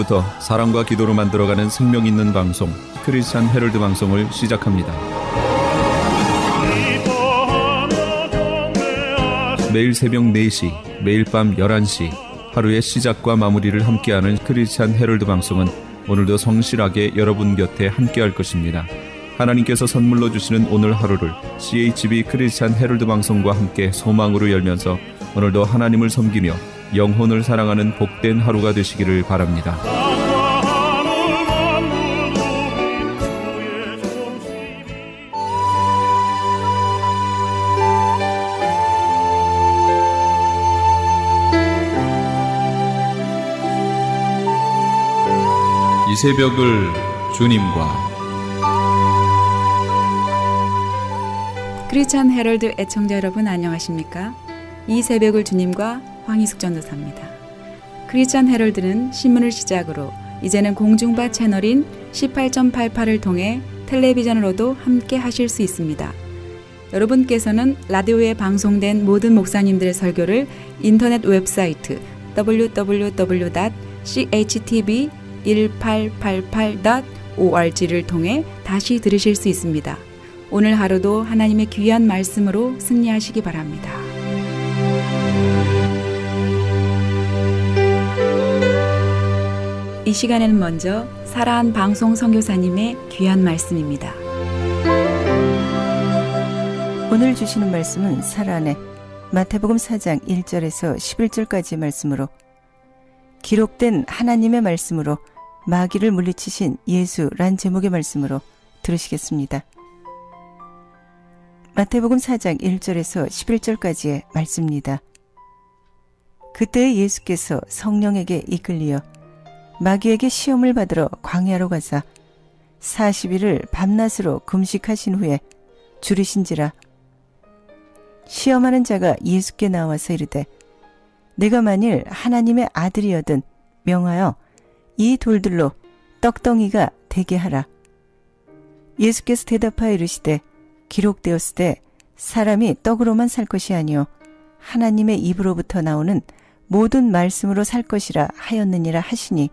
지금부터 사랑과 기도로 만들어가는 생명 있는 방송 크리스찬 헤럴드 방송을 시작합니다. 매일 새벽 4시, 매일 밤 11시 하루의 시작과 마무리를 함께하는 크리스찬 헤럴드 방송은 오늘도 성실하게 여러분 곁에 함께할 것입니다. 하나님께서 선물로 주시는 오늘 하루를 CHB 크리스찬 헤럴드 방송과 함께 소망으로 열면서 오늘도 하나님을 섬기며 영혼을 사랑하는 복된 하루가 되시기를 바랍니다. 이 새벽을 주님과 크리스찬 헤럴드 애청자 여러분 안녕하십니까? 이 새벽을 주님과 황희숙 전도사입니다. 크리스찬 헤럴드는 신문을 시작으로 이제는 공중파 채널인 18.88을 통해 텔레비전으로도 함께 하실 수 있습니다. 여러분께서는 라디오에 방송된 모든 목사님들의 설교를 인터넷 웹사이트 www.chtb1888.org를 통해 다시 들으실 수 있습니다. 오늘 하루도 하나님의 귀한 말씀으로 승리하시기 바랍니다. 이 시간에는 먼저 사라한 방송 선교사님의 귀한 말씀입니다. 오늘 주시는 말씀은 사라한의 마태복음 4장 1절에서 11절까지의 말씀으로 기록된 하나님의 말씀으로 마귀를 물리치신 예수란 제목의 말씀으로 들으시겠습니다. 마태복음 4장 1절에서 11절까지의 말씀입니다. 그때 예수께서 성령에게 이끌리어 마귀에게 시험을 받으러 광야로 가사 40일을 밤낮으로 금식하신 후에 줄이신지라. 시험하는 자가 예수께 나와서 이르되 내가 만일 하나님의 아들이여든 명하여 이 돌들로 떡덩이가 되게 하라. 예수께서 대답하여 이르시되 기록되었으되 사람이 떡으로만 살 것이 아니요 하나님의 입으로부터 나오는 모든 말씀으로 살 것이라 하였느니라 하시니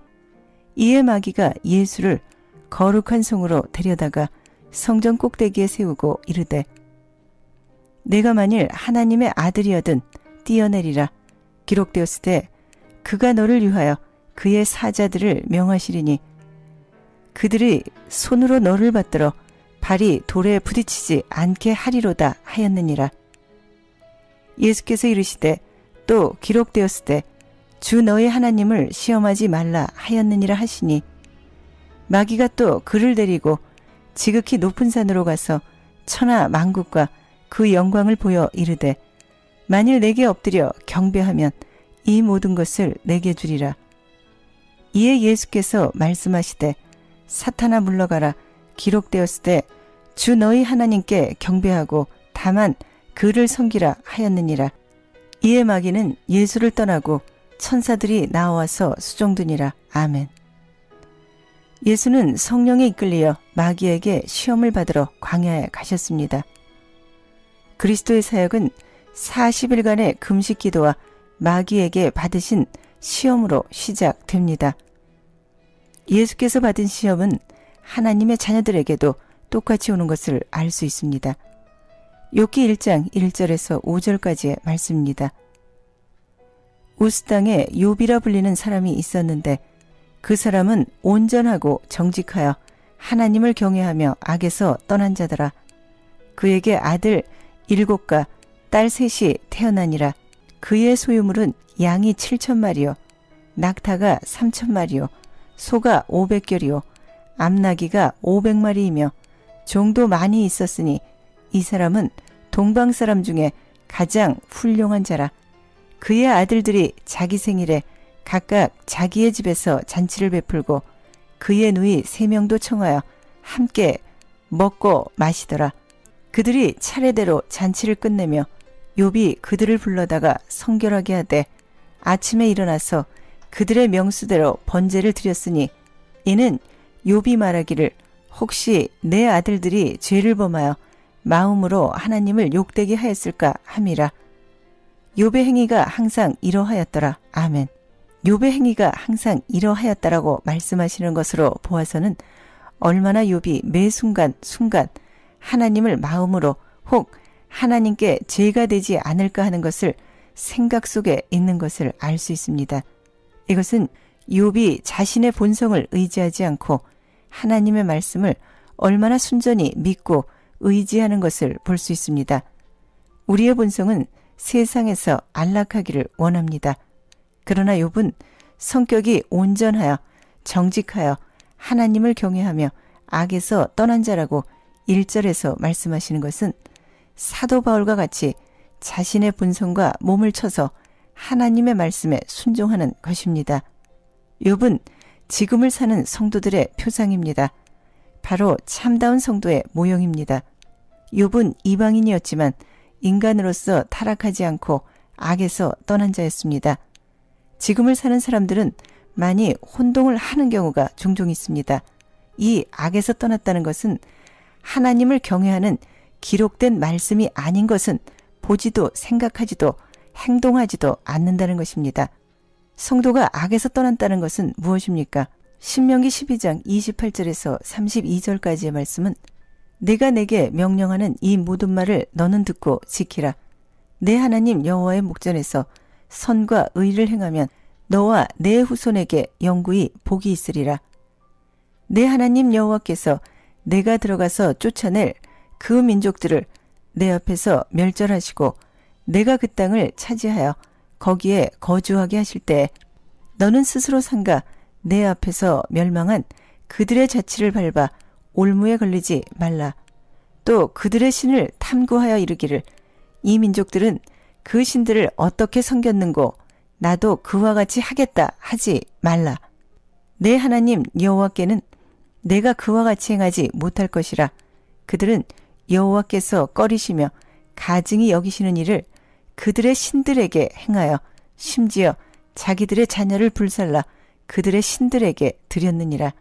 이에 마귀가 예수를 거룩한 성으로 데려다가 성전 꼭대기에 세우고 이르되 내가 만일 하나님의 아들이여든 뛰어내리라. 기록되었으되 그가 너를 위하여 그의 사자들을 명하시리니 그들이 손으로 너를 받들어 발이 돌에 부딪히지 않게 하리로다 하였느니라. 예수께서 이르시되 또 기록되었으되 주 너의 하나님을 시험하지 말라 하였느니라 하시니 마귀가 또 그를 데리고 지극히 높은 산으로 가서 천하 만국과 그 영광을 보여 이르되 만일 내게 엎드려 경배하면 이 모든 것을 내게 주리라. 이에 예수께서 말씀하시되 사탄아 물러가라. 기록되었으되 주 너희 하나님께 경배하고 다만 그를 섬기라 하였느니라. 이에 마귀는 예수를 떠나고 천사들이 나와서 수종드니라. 아멘. 예수는 성령에 이끌리어 마귀에게 시험을 받으러 광야에 가셨습니다. 그리스도의 사역은 40일간의 금식 기도와 마귀에게 받으신 시험으로 시작됩니다. 예수께서 받은 시험은 하나님의 자녀들에게도 똑같이 오는 것을 알 수 있습니다. 욥기 1장 1절에서 5절까지의 말씀입니다. 우스 땅에 욥이라 불리는 사람이 있었는데 그 사람은 온전하고 정직하여 하나님을 경외하며 악에서 떠난 자더라. 그에게 아들 7과 딸 3이 태어나니라. 그의 소유물은 양이 7,000마리요 낙타가 3,000마리요 소가 500결이요 암나귀가 500마리이며 종도 많이 있었으니 이 사람은 동방 사람 중에 가장 훌륭한 자라. 그의 아들들이 자기 생일에 각각 자기의 집에서 잔치를 베풀고 그의 누이 3명도 청하여 함께 먹고 마시더라. 그들이 차례대로 잔치를 끝내며 욥이 그들을 불러다가 성결하게 하되 아침에 일어나서 그들의 명수대로 번제를 드렸으니 이는 욥이 말하기를 혹시 내 아들들이 죄를 범하여 마음으로 하나님을 욕되게 하였을까 함이라. 욥의 행위가 항상 이러하였더라. 아멘. 욥의 행위가 항상 이러하였다라고 말씀하시는 것으로 보아서는 얼마나 욥이 매 순간 하나님을 마음으로 혹 하나님께 죄가 되지 않을까 하는 것을 생각 속에 있는 것을 알 수 있습니다. 이것은 욥이 자신의 본성을 의지하지 않고 하나님의 말씀을 얼마나 순전히 믿고 의지하는 것을 볼 수 있습니다. 우리의 본성은 세상에서 안락하기를 원합니다. 그러나 욥은 성격이 온전하여 정직하여 하나님을 경외하며 악에서 떠난 자라고 1절에서 말씀하시는 것은 사도 바울과 같이 자신의 본성과 몸을 쳐서 하나님의 말씀에 순종하는 것입니다. 욥은 지금을 사는 성도들의 표상입니다. 바로 참다운 성도의 모형입니다. 욥은 이방인이었지만 인간으로서 타락하지 않고 악에서 떠난 자였습니다. 지금을 사는 사람들은 많이 혼동을 하는 경우가 종종 있습니다. 이 악에서 떠났다는 것은 하나님을 경외하는 기록된 말씀이 아닌 것은 보지도 생각하지도 행동하지도 않는다는 것입니다. 성도가 악에서 떠났다는 것은 무엇입니까? 신명기 12장 28절에서 32절까지의 말씀은 내가 내게 명령하는 이 모든 말을 너는 듣고 지키라. 내 하나님 여호와의 목전에서 선과 의를 행하면 너와 내 후손에게 영구히 복이 있으리라. 내 하나님 여호와께서 내가 들어가서 쫓아낼 그 민족들을 내 앞에서 멸절하시고 내가 그 땅을 차지하여 거기에 거주하게 하실 때 너는 스스로 삼가 내 앞에서 멸망한 그들의 자취를 밟아 올무에 걸리지 말라. 또 그들의 신을 탐구하여 이르기를 이 민족들은 그 신들을 어떻게 섬겼는고 나도 그와 같이 하겠다 하지 말라. 내 하나님 여호와께는 내가 그와 같이 행하지 못할 것이라. 그들은 여호와께서 꺼리시며 가증히 여기시는 일을 그들의 신들에게 행하여 심지어 자기들의 자녀를 불살라 그들의 신들에게 드렸느니라.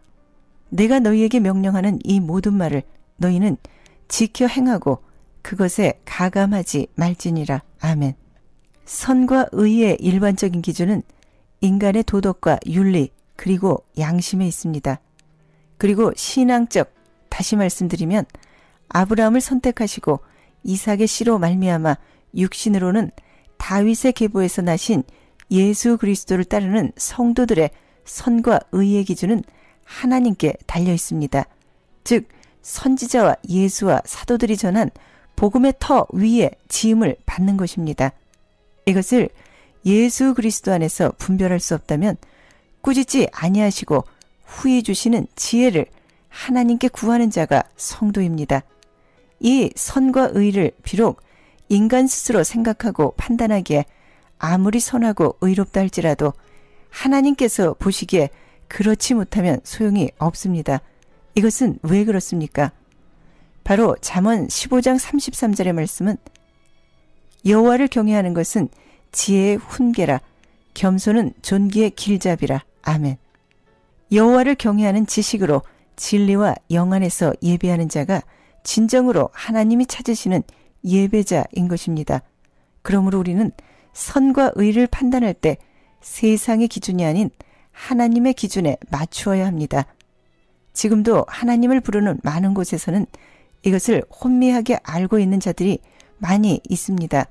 내가 너희에게 명령하는 이 모든 말을 너희는 지켜 행하고 그것에 가감하지 말지니라. 아멘. 선과 의의 일반적인 기준은 인간의 도덕과 윤리 그리고 양심에 있습니다. 그리고 신앙적, 다시 말씀드리면 아브라함을 선택하시고 이삭의 씨로 말미암아 육신으로는 다윗의 계보에서 나신 예수 그리스도를 따르는 성도들의 선과 의의 기준은 하나님께 달려 있습니다. 즉 선지자와 예수와 사도들이 전한 복음의 터 위에 지음을 받는 것입니다. 이것을 예수 그리스도 안에서 분별할 수 없다면 꾸짖지 아니하시고 후히 주시는 지혜를 하나님께 구하는 자가 성도입니다. 이 선과 의를 비록 인간 스스로 생각하고 판단하기에 아무리 선하고 의롭다 할지라도 하나님께서 보시기에 그렇지 못하면 소용이 없습니다. 이것은 왜 그렇습니까? 바로 잠언 15장 33절의 말씀은 여호와를 경외하는 것은 지혜의 훈계라 겸손은 존귀의 길잡이라. 아멘. 여호와를 경외하는 지식으로 진리와 영안에서 예배하는 자가 진정으로 하나님이 찾으시는 예배자인 것입니다. 그러므로 우리는 선과 의를 판단할 때 세상의 기준이 아닌 하나님의 기준에 맞추어야 합니다. 지금도 하나님을 부르는 많은 곳에서는 이것을 혼미하게 알고 있는 자들이 많이 있습니다.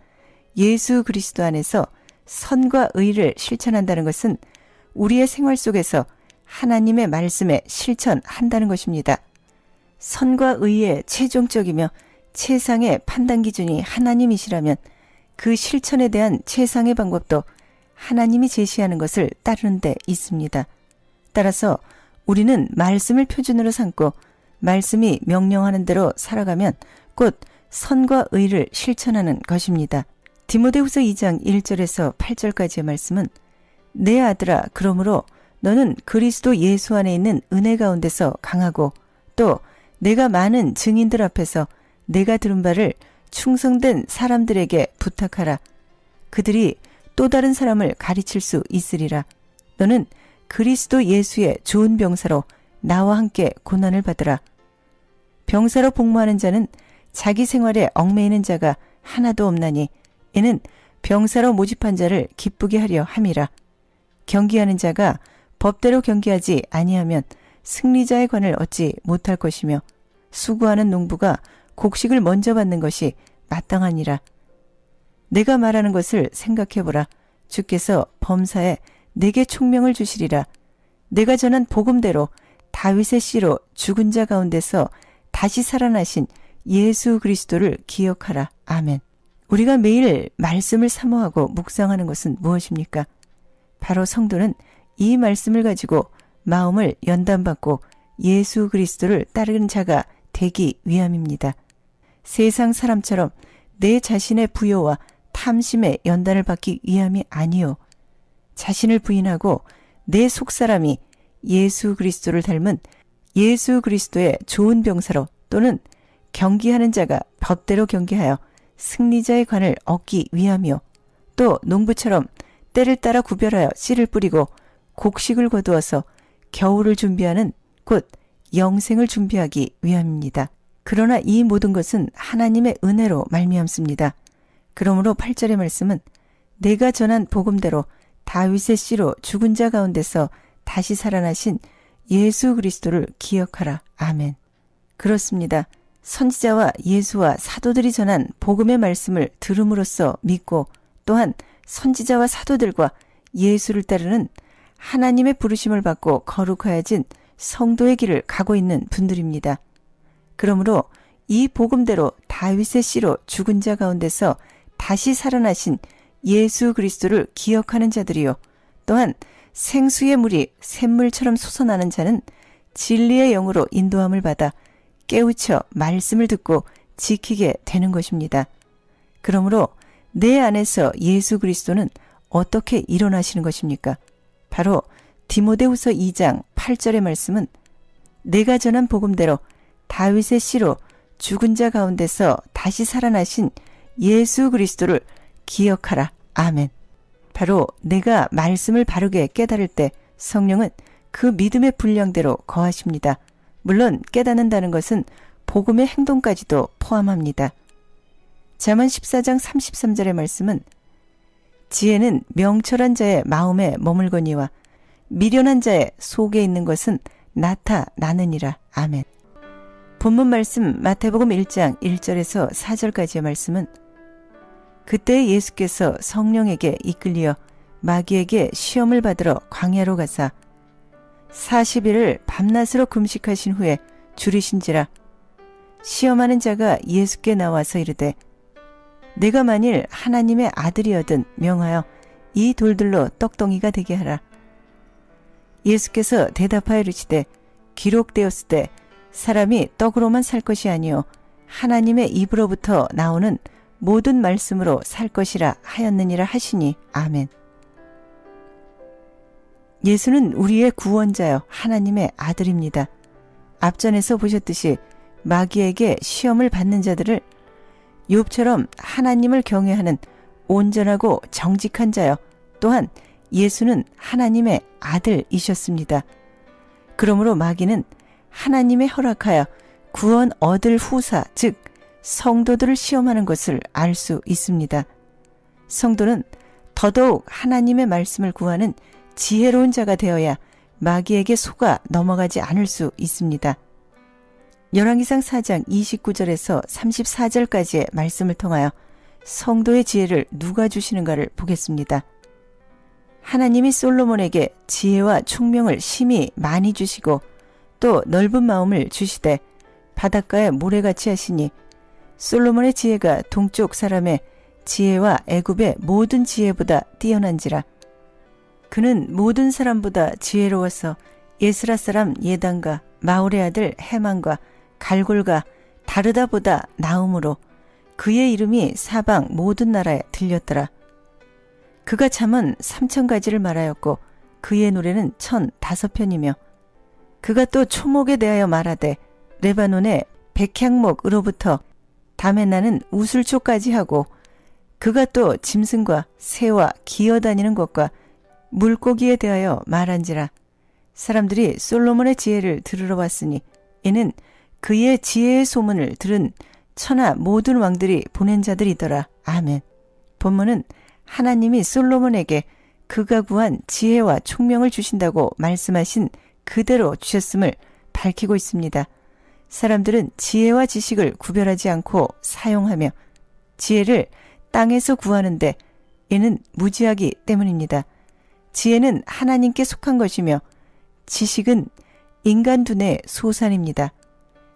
예수 그리스도 안에서 선과 의를 실천한다는 것은 우리의 생활 속에서 하나님의 말씀에 실천한다는 것입니다. 선과 의의 최종적이며 최상의 판단 기준이 하나님이시라면 그 실천에 대한 최상의 방법도 하나님이 제시하는 것을 따르는 데 있습니다. 따라서 우리는 말씀을 표준으로 삼고 말씀이 명령하는 대로 살아가면 곧 선과 의를 실천하는 것입니다. 디모데후서 2장 1절에서 8절까지의 말씀은 내 아들아 그러므로 너는 그리스도 예수 안에 있는 은혜 가운데서 강하고 또 내가 많은 증인들 앞에서 내가 들은 바를 충성된 사람들에게 부탁하라. 그들이 또 다른 사람을 가르칠 수 있으리라. 너는 그리스도 예수의 좋은 병사로 나와 함께 고난을 받으라. 병사로 복무하는 자는 자기 생활에 얽매이는 자가 하나도 없나니 이는 병사로 모집한 자를 기쁘게 하려 함이라. 경기하는 자가 법대로 경기하지 아니하면 승리자의 관을 얻지 못할 것이며 수고하는 농부가 곡식을 먼저 받는 것이 마땅하니라. 내가 말하는 것을 생각해보라. 주께서 범사에 내게 총명을 주시리라. 내가 전한 복음대로 다윗의 씨로 죽은 자 가운데서 다시 살아나신 예수 그리스도를 기억하라. 아멘. 우리가 매일 말씀을 사모하고 묵상하는 것은 무엇입니까? 바로 성도는 이 말씀을 가지고 마음을 연단받고 예수 그리스도를 따르는 자가 되기 위함입니다. 세상 사람처럼 내 자신의 부요와 탐심에 연단을 받기 위함이 아니요. 자신을 부인하고 내 속사람이 예수 그리스도를 닮은 예수 그리스도의 좋은 병사로 또는 경기하는 자가 법대로 경기하여 승리자의 관을 얻기 위함이요. 또 농부처럼 때를 따라 구별하여 씨를 뿌리고 곡식을 거두어서 겨울을 준비하는 곧 영생을 준비하기 위함입니다. 그러나 이 모든 것은 하나님의 은혜로 말미암습니다. 그러므로 8절의 말씀은 내가 전한 복음대로 다윗의 씨로 죽은 자 가운데서 다시 살아나신 예수 그리스도를 기억하라. 아멘. 그렇습니다. 선지자와 예수와 사도들이 전한 복음의 말씀을 들음으로써 믿고 또한 선지자와 사도들과 예수를 따르는 하나님의 부르심을 받고 거룩하여진 성도의 길을 가고 있는 분들입니다. 그러므로 이 복음대로 다윗의 씨로 죽은 자 가운데서 다시 살아나신 예수 그리스도를 기억하는 자들이요. 또한 생수의 물이 샘물처럼 솟아나는 자는 진리의 영으로 인도함을 받아 깨우쳐 말씀을 듣고 지키게 되는 것입니다. 그러므로 내 안에서 예수 그리스도는 어떻게 일어나시는 것입니까? 바로 디모데후서 2장 8절의 말씀은 내가 전한 복음대로 다윗의 씨로 죽은 자 가운데서 다시 살아나신 예수 그리스도를 기억하라. 아멘. 바로 내가 말씀을 바르게 깨달을 때 성령은 그 믿음의 분량대로 거하십니다. 물론 깨닫는다는 것은 복음의 행동까지도 포함합니다. 잠언 14장 33절의 말씀은 지혜는 명철한 자의 마음에 머물거니와 미련한 자의 속에 있는 것은 나타나느니라. 아멘. 본문 말씀 마태복음 1장 1절에서 4절까지의 말씀은 그때 예수께서 성령에게 이끌리어 마귀에게 시험을 받으러 광야로 가사 40일을 밤낮으로 금식하신 후에 줄이신지라. 시험하는 자가 예수께 나와서 이르되 내가 만일 하나님의 아들이어든 명하여 이 돌들로 떡덩이가 되게 하라. 예수께서 대답하여 이르시되 기록되었을 때 사람이 떡으로만 살 것이 아니요 하나님의 입으로부터 나오는 모든 말씀으로 살 것이라 하였느니라 하시니. 아멘. 예수는 우리의 구원자여 하나님의 아들입니다. 앞전에서 보셨듯이 마귀에게 시험을 받는 자들을 욥처럼 하나님을 경외하는 온전하고 정직한 자여 또한 예수는 하나님의 아들이셨습니다. 그러므로 마귀는 하나님의 허락하여 구원 얻을 후사 즉 성도들을 시험하는 것을 알 수 있습니다. 성도는 더더욱 하나님의 말씀을 구하는 지혜로운 자가 되어야 마귀에게 속아 넘어가지 않을 수 있습니다. 열왕기상 4장 29절에서 34절까지의 말씀을 통하여 성도의 지혜를 누가 주시는가를 보겠습니다. 하나님이 솔로몬에게 지혜와 총명을 심히 많이 주시고 또 넓은 마음을 주시되 바닷가에 모래같이 하시니 솔로몬의 지혜가 동쪽 사람의 지혜와 애굽의 모든 지혜보다 뛰어난지라. 그는 모든 사람보다 지혜로워서 예스라 사람 예단과 마올의 아들 해만과 갈골과 다르다보다 나음으로 그의 이름이 사방 모든 나라에 들렸더라. 그가 잠언 3000가지를 말하였고 그의 노래는 1005편이며 그가 또 초목에 대하여 말하되 레바논의 백향목으로부터 담에 나는 우슬초까지 하고 그가 또 짐승과 새와 기어다니는 것과 물고기에 대하여 말한지라. 사람들이 솔로몬의 지혜를 들으러 왔으니 이는 그의 지혜의 소문을 들은 천하 모든 왕들이 보낸 자들이더라. 아멘. 본문은 하나님이 솔로몬에게 그가 구한 지혜와 총명을 주신다고 말씀하신 그대로 주셨음을 밝히고 있습니다. 사람들은 지혜와 지식을 구별하지 않고 사용하며 지혜를 땅에서 구하는데 이는 무지하기 때문입니다. 지혜는 하나님께 속한 것이며 지식은 인간 두뇌의 소산입니다.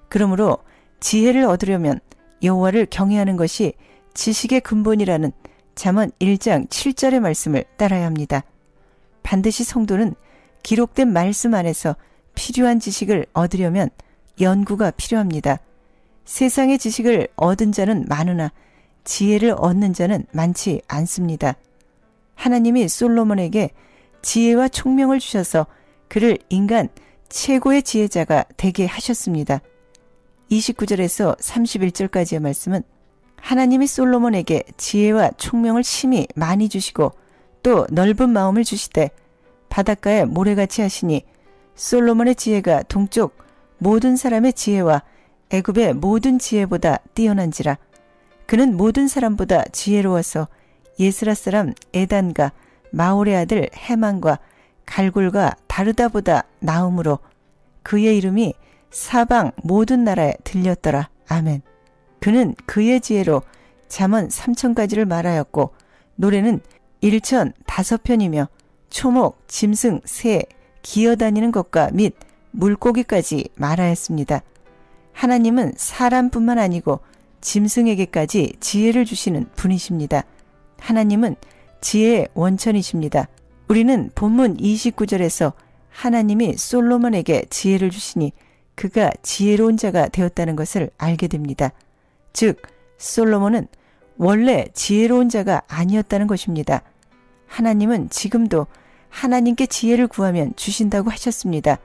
그러므로 지혜를 얻으려면 여호와를 경외하는 것이 지식의 근본이라는 잠언 1장 7절의 말씀을 따라야 합니다. 반드시 성도는 기록된 말씀 안에서 필요한 지식을 얻으려면 연구가 필요합니다. 세상의 지식을 얻은 자는 많으나 지혜를 얻는 자는 많지 않습니다. 하나님이 솔로몬에게 지혜와 총명을 주셔서 그를 인간 최고의 지혜자가 되게 하셨습니다. 29절에서 31절까지의 말씀은 하나님이 솔로몬에게 지혜와 총명을 심히 많이 주시고 또 넓은 마음을 주시되 바닷가에 모래같이 하시니 솔로몬의 지혜가 동쪽 모든 사람의 지혜와 애굽의 모든 지혜보다 뛰어난지라. 그는 모든 사람보다 지혜로워서 예스라 사람 에단과 마올의 아들 헤만과 갈골과 다르다보다 나음으로 그의 이름이 사방 모든 나라에 들렸더라. 아멘. 그는 그의 지혜로 잠언 3,000가지를 말하였고 노래는 1,005편이며 초목, 짐승, 새, 기어다니는 것과 및 물고기까지 말하였습니다. 하나님은 사람뿐만 아니고 짐승에게까지 지혜를 주시는 분이십니다. 하나님은 지혜의 원천이십니다. 우리는 본문 29절에서 하나님이 솔로몬에게 지혜를 주시니 그가 지혜로운 자가 되었다는 것을 알게 됩니다. 즉 솔로몬은 원래 지혜로운 자가 아니었다는 것입니다. 하나님은 지금도 하나님께 지혜를 구하면 주신다고 하셨습니다.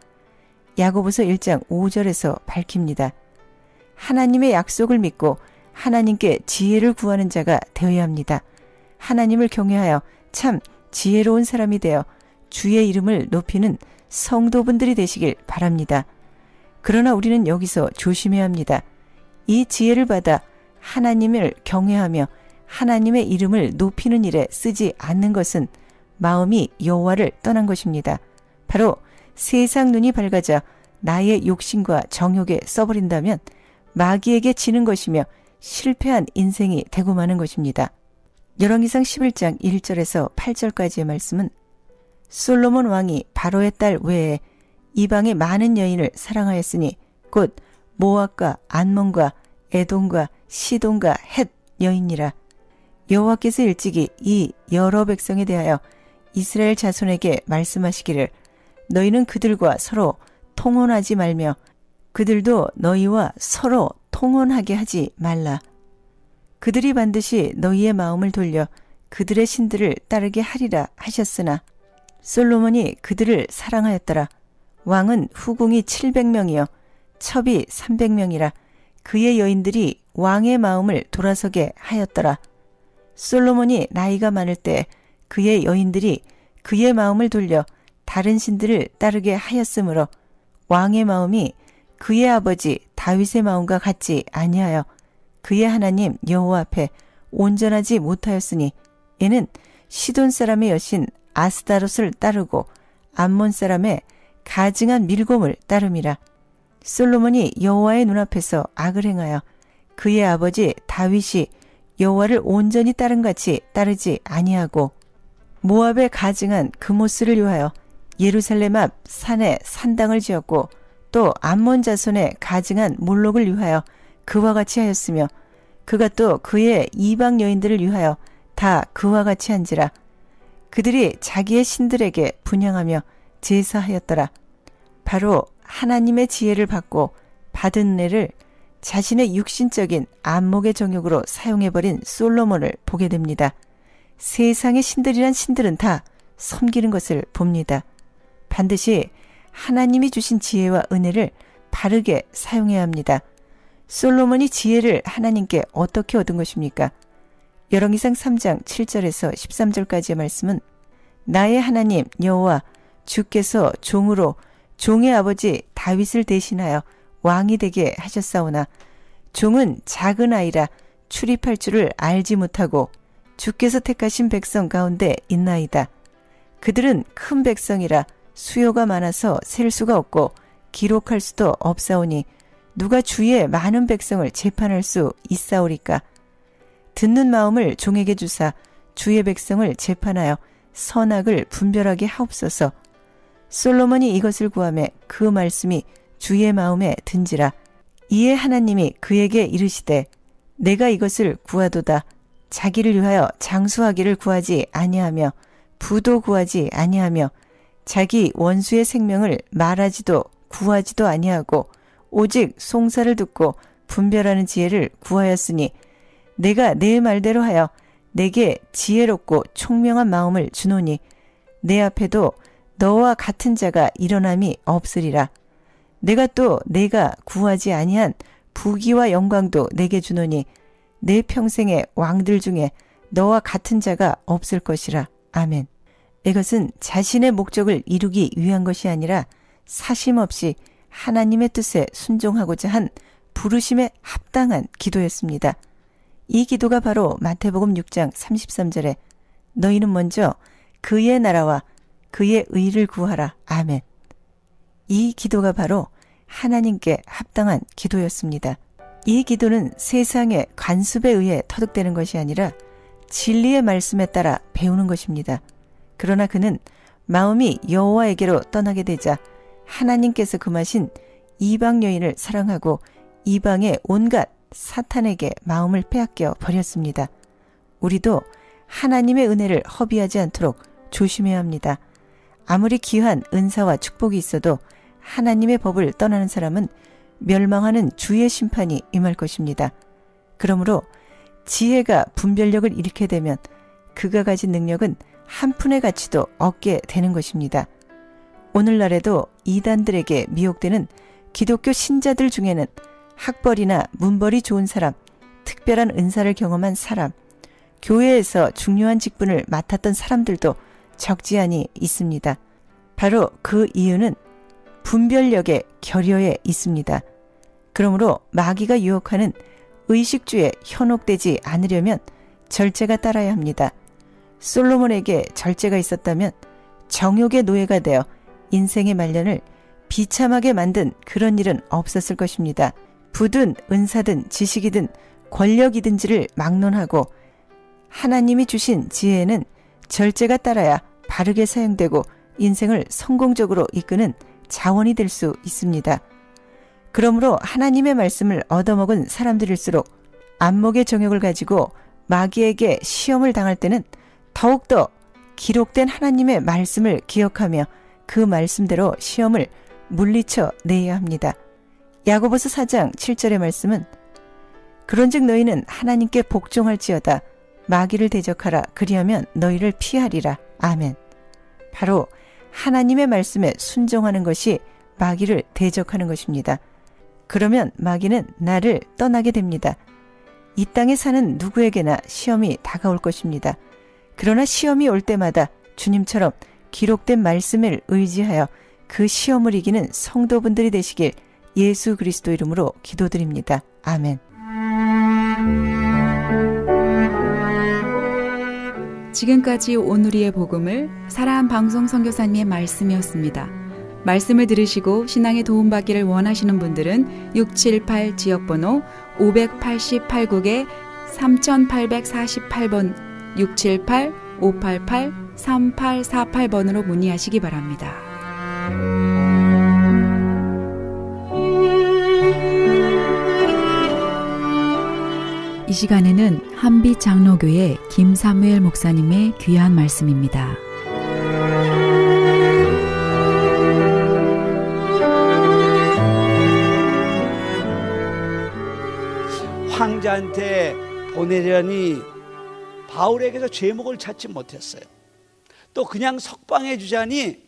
야고보서 1장 5절에서 밝힙니다. 하나님의 약속을 믿고 하나님께 지혜를 구하는 자가 되어야 합니다. 하나님을 경외하여 참 지혜로운 사람이 되어 주의 이름을 높이는 성도분들이 되시길 바랍니다. 그러나 우리는 여기서 조심해야 합니다. 이 지혜를 받아 하나님을 경외하며 하나님의 이름을 높이는 일에 쓰지 않는 것은 마음이 여호와를 떠난 것입니다. 바로 세상 눈이 밝아져 나의 욕심과 정욕에 써버린다면 마귀에게 지는 것이며 실패한 인생이 되고 마는 것입니다. 열왕기상 11장 1절에서 8절까지의 말씀은 솔로몬 왕이 바로의 딸 외에 이방의 많은 여인을 사랑하였으니 곧 모압과 안몬과 에돔과 시돈과 헷 여인이라. 여호와께서 일찍이 이 여러 백성에 대하여 이스라엘 자손에게 말씀하시기를 너희는 그들과 서로 통혼하지 말며 그들도 너희와 서로 통혼하게 하지 말라. 그들이 반드시 너희의 마음을 돌려 그들의 신들을 따르게 하리라 하셨으나 솔로몬이 그들을 사랑하였더라. 왕은 후궁이 700명이요 첩이 300명이라 그의 여인들이 왕의 마음을 돌아서게 하였더라. 솔로몬이 나이가 많을 때 그의 여인들이 그의 마음을 돌려 다른 신들을 따르게 하였으므로 왕의 마음이 그의 아버지 다윗의 마음과 같지 아니하여 그의 하나님 여호와 앞에 온전하지 못하였으니 이는 시돈 사람의 여신 아스다롯을 따르고 암몬 사람의 가증한 밀곰을 따름이라. 솔로몬이 여호와의 눈앞에서 악을 행하여 그의 아버지 다윗이 여호와를 온전히 따름같이 따르지 아니하고 모압의 가증한 그모스를 위하여 예루살렘 앞 산에 산당을 지었고 또 암몬 자손의 가증한 몰록을 위하여 그와 같이 하였으며 그가 또 그의 이방 여인들을 위하여 다 그와 같이 한지라. 그들이 자기의 신들에게 분향하며 제사하였더라. 바로 하나님의 지혜를 받고 받은 은혜를 자신의 육신적인 안목의 정욕으로 사용해버린 솔로몬을 보게 됩니다. 세상의 신들이란 신들은 다 섬기는 것을 봅니다. 반드시 하나님이 주신 지혜와 은혜를 바르게 사용해야 합니다. 솔로몬이 지혜를 하나님께 어떻게 얻은 것입니까? 열왕기상 3장 7절에서 13절까지의 말씀은 나의 하나님 여호와 주께서 종으로 종의 아버지 다윗을 대신하여 왕이 되게 하셨사오나 종은 작은 아이라 출입할 줄을 알지 못하고 주께서 택하신 백성 가운데 있나이다. 그들은 큰 백성이라 수요가 많아서 셀 수가 없고 기록할 수도 없사오니 누가 주의 많은 백성을 재판할 수 있사오리까. 듣는 마음을 종에게 주사 주의 백성을 재판하여 선악을 분별하게 하옵소서. 솔로몬이 이것을 구하매 그 말씀이 주의 마음에 든지라. 이에 하나님이 그에게 이르시되 내가 이것을 구하도다. 자기를 위하여 장수하기를 구하지 아니하며 부도 구하지 아니하며 자기 원수의 생명을 말하지도 구하지도 아니하고 오직 송사를 듣고 분별하는 지혜를 구하였으니 내가 내 말대로 하여 내게 지혜롭고 총명한 마음을 주노니 내 앞에도 너와 같은 자가 일어남이 없으리라. 내가 또 내가 구하지 아니한 부귀와 영광도 내게 주노니 내 평생의 왕들 중에 너와 같은 자가 없을 것이라. 아멘. 이것은 자신의 목적을 이루기 위한 것이 아니라 사심 없이 하나님의 뜻에 순종하고자 한 부르심에 합당한 기도였습니다. 이 기도가 바로 마태복음 6장 33절에 너희는 먼저 그의 나라와 그의 의를 구하라. 아멘. 이 기도가 바로 하나님께 합당한 기도였습니다. 이 기도는 세상의 관습에 의해 터득되는 것이 아니라 진리의 말씀에 따라 배우는 것입니다. 그러나 그는 마음이 여호와에게로 떠나게 되자 하나님께서 금하신 이방 여인을 사랑하고 이방의 온갖 사탄에게 마음을 빼앗겨 버렸습니다. 우리도 하나님의 은혜를 허비하지 않도록 조심해야 합니다. 아무리 귀한 은사와 축복이 있어도 하나님의 법을 떠나는 사람은 멸망하는 주의 심판이 임할 것입니다. 그러므로 지혜가 분별력을 잃게 되면 그가 가진 능력은 한 푼의 가치도 얻게 되는 것입니다. 오늘날에도 이단들에게 미혹되는 기독교 신자들 중에는 학벌이나 문벌이 좋은 사람, 특별한 은사를 경험한 사람, 교회에서 중요한 직분을 맡았던 사람들도 적지 않이 있습니다. 바로 그 이유는 분별력의 결여에 있습니다. 그러므로 마귀가 유혹하는 의식주에 현혹되지 않으려면 절제가 따라야 합니다. 솔로몬에게 절제가 있었다면 정욕의 노예가 되어 인생의 말년을 비참하게 만든 그런 일은 없었을 것입니다. 부든 은사든 지식이든 권력이든지를 막론하고 하나님이 주신 지혜에는 절제가 따라야 바르게 사용되고 인생을 성공적으로 이끄는 자원이 될 수 있습니다. 그러므로 하나님의 말씀을 얻어먹은 사람들일수록 안목의 정욕을 가지고 마귀에게 시험을 당할 때는 더욱더 기록된 하나님의 말씀을 기억하며 그 말씀대로 시험을 물리쳐 내야 합니다. 야고보서 4장 7절의 말씀은 그런즉 너희는 하나님께 복종할지어다 마귀를 대적하라 그리하면 너희를 피하리라. 아멘. 바로 하나님의 말씀에 순종하는 것이 마귀를 대적하는 것입니다. 그러면 마귀는 나를 떠나게 됩니다. 이 땅에 사는 누구에게나 시험이 다가올 것입니다. 그러나 시험이 올 때마다 주님처럼 기록된 말씀을 의지하여 그 시험을 이기는 성도분들이 되시길 예수 그리스도 이름으로 기도드립니다. 아멘. 지금까지 오누리의 복음을 사랑한 방송 선교사님의 말씀이었습니다. 말씀을 들으시고 신앙에 도움받기를 원하시는 분들은 678 지역번호 588국에 3848번 678-588-3848번으로 문의하시기 바랍니다. 이 시간에는 한빛 장로교회 김사무엘 목사님의 귀한 말씀입니다. 황제한테 보내려니 바울에게서 제목을 찾지 못했어요. 또 그냥 석방해 주자니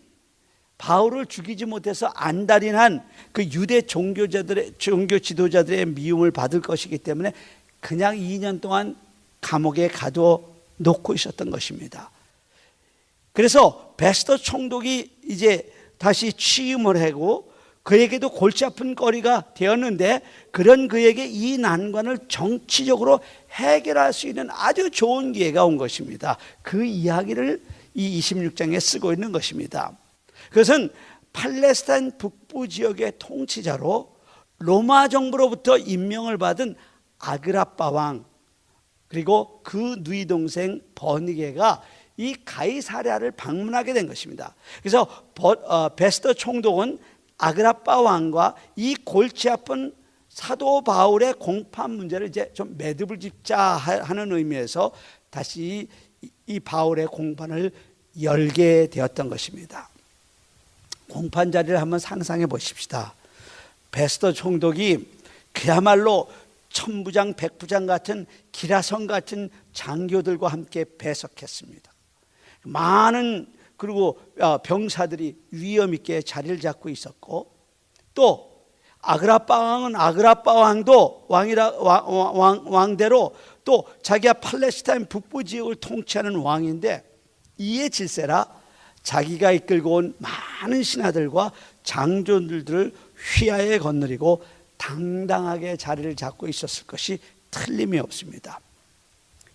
바울을 죽이지 못해서 안달인한 그 유대 종교 지도자들의 미움을 받을 것이기 때문에 그냥 2년 동안 감옥에 가둬 놓고 있었던 것입니다. 그래서 베스터 총독이 이제 다시 취임을 하고 그에게도 골치 아픈 거리가 되었는데 그런 그에게 이 난관을 정치적으로 해결할 수 있는 아주 좋은 기회가 온 것입니다. 그 이야기를 이 26장에 쓰고 있는 것입니다. 그것은 팔레스타인 북부 지역의 통치자로 로마 정부로부터 임명을 받은 아그라빠 왕, 그리고 그 누이 동생 버니게가 이 가이사랴를 방문하게 된 것입니다. 그래서 베스터 총독은 아그라빠 왕과 이 골치 아픈 사도 바울의 공판 문제를 이제 좀 매듭을 짓자 하는 의미에서 다시 이 바울의 공판을 열게 되었던 것입니다. 공판 자리를 한번 상상해 보십시다. 베스터 총독이 그야말로 천부장 백부장 같은 기라성 같은 장교들과 함께 배석했습니다. 많은 그리고 병사들이 위험 있게 자리를 잡고 있었고, 또 아그라빠 왕은 아그라빠 왕대로 또 자기가 팔레스타인 북부 지역을 통치하는 왕인데, 이에 질세라 자기가 이끌고 온 많은 신하들과 장전들을 휘하에 거느리고 당당하게 자리를 잡고 있었을 것이 틀림이 없습니다.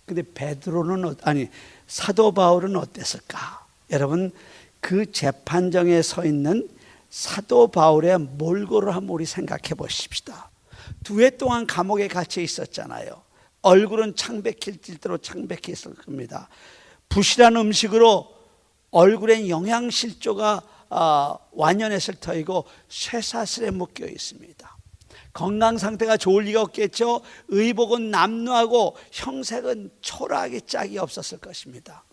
근데 사도 바울은 어땠을까? 여러분, 그 재판정에 서 있는 사도 바울의 몰골을 한번 우리 생각해 보십시다. 2해 동안 감옥에 갇혀 있었잖아요. 얼굴은 창백힐 창백해 있을 겁니다. 부실한 음식으로 얼굴엔 영양실조가 완연했을 터이고 쇠사슬에 묶여 있습니다. 건강 상태가 좋을 리가 없겠죠. 의복은 남루하고 형색은 초라하게 짝이 없었을 것입니다.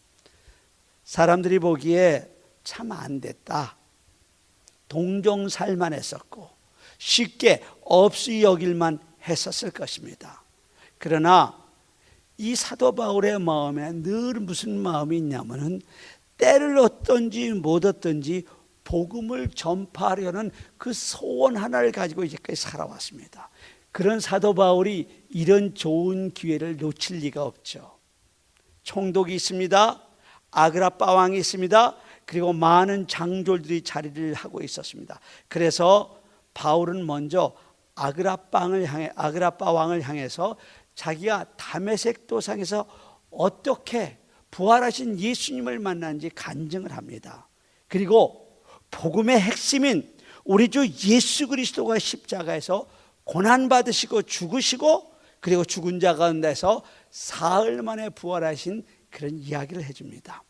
사람들이 보기에 참 안 됐다, 동정살만 했었고 쉽게 없이 여길만 했었을 것입니다. 그러나 이 사도 바울의 마음에 늘 무슨 마음이 있냐면은 때를 얻든지 못 얻든지 복음을 전파하려는 그 소원 하나를 가지고 이제까지 살아왔습니다. 그런 사도 바울이 이런 좋은 기회를 놓칠 리가 없죠. 총독이 있습니다. 아그라빠 왕이 있습니다. 그리고 많은 장졸들이 자리를 하고 있었습니다. 그래서 바울은 먼저 아그라빠 왕을 향해서 자기가 다메섹 도상에서 어떻게 부활하신 예수님을 만난지 간증을 합니다. 그리고 복음의 핵심인 우리 주 예수 그리스도가 십자가에서 고난받으시고 죽으시고 그리고 죽은 자 가운데서 사흘 만에 부활하신 그런 이야기를 해줍니다.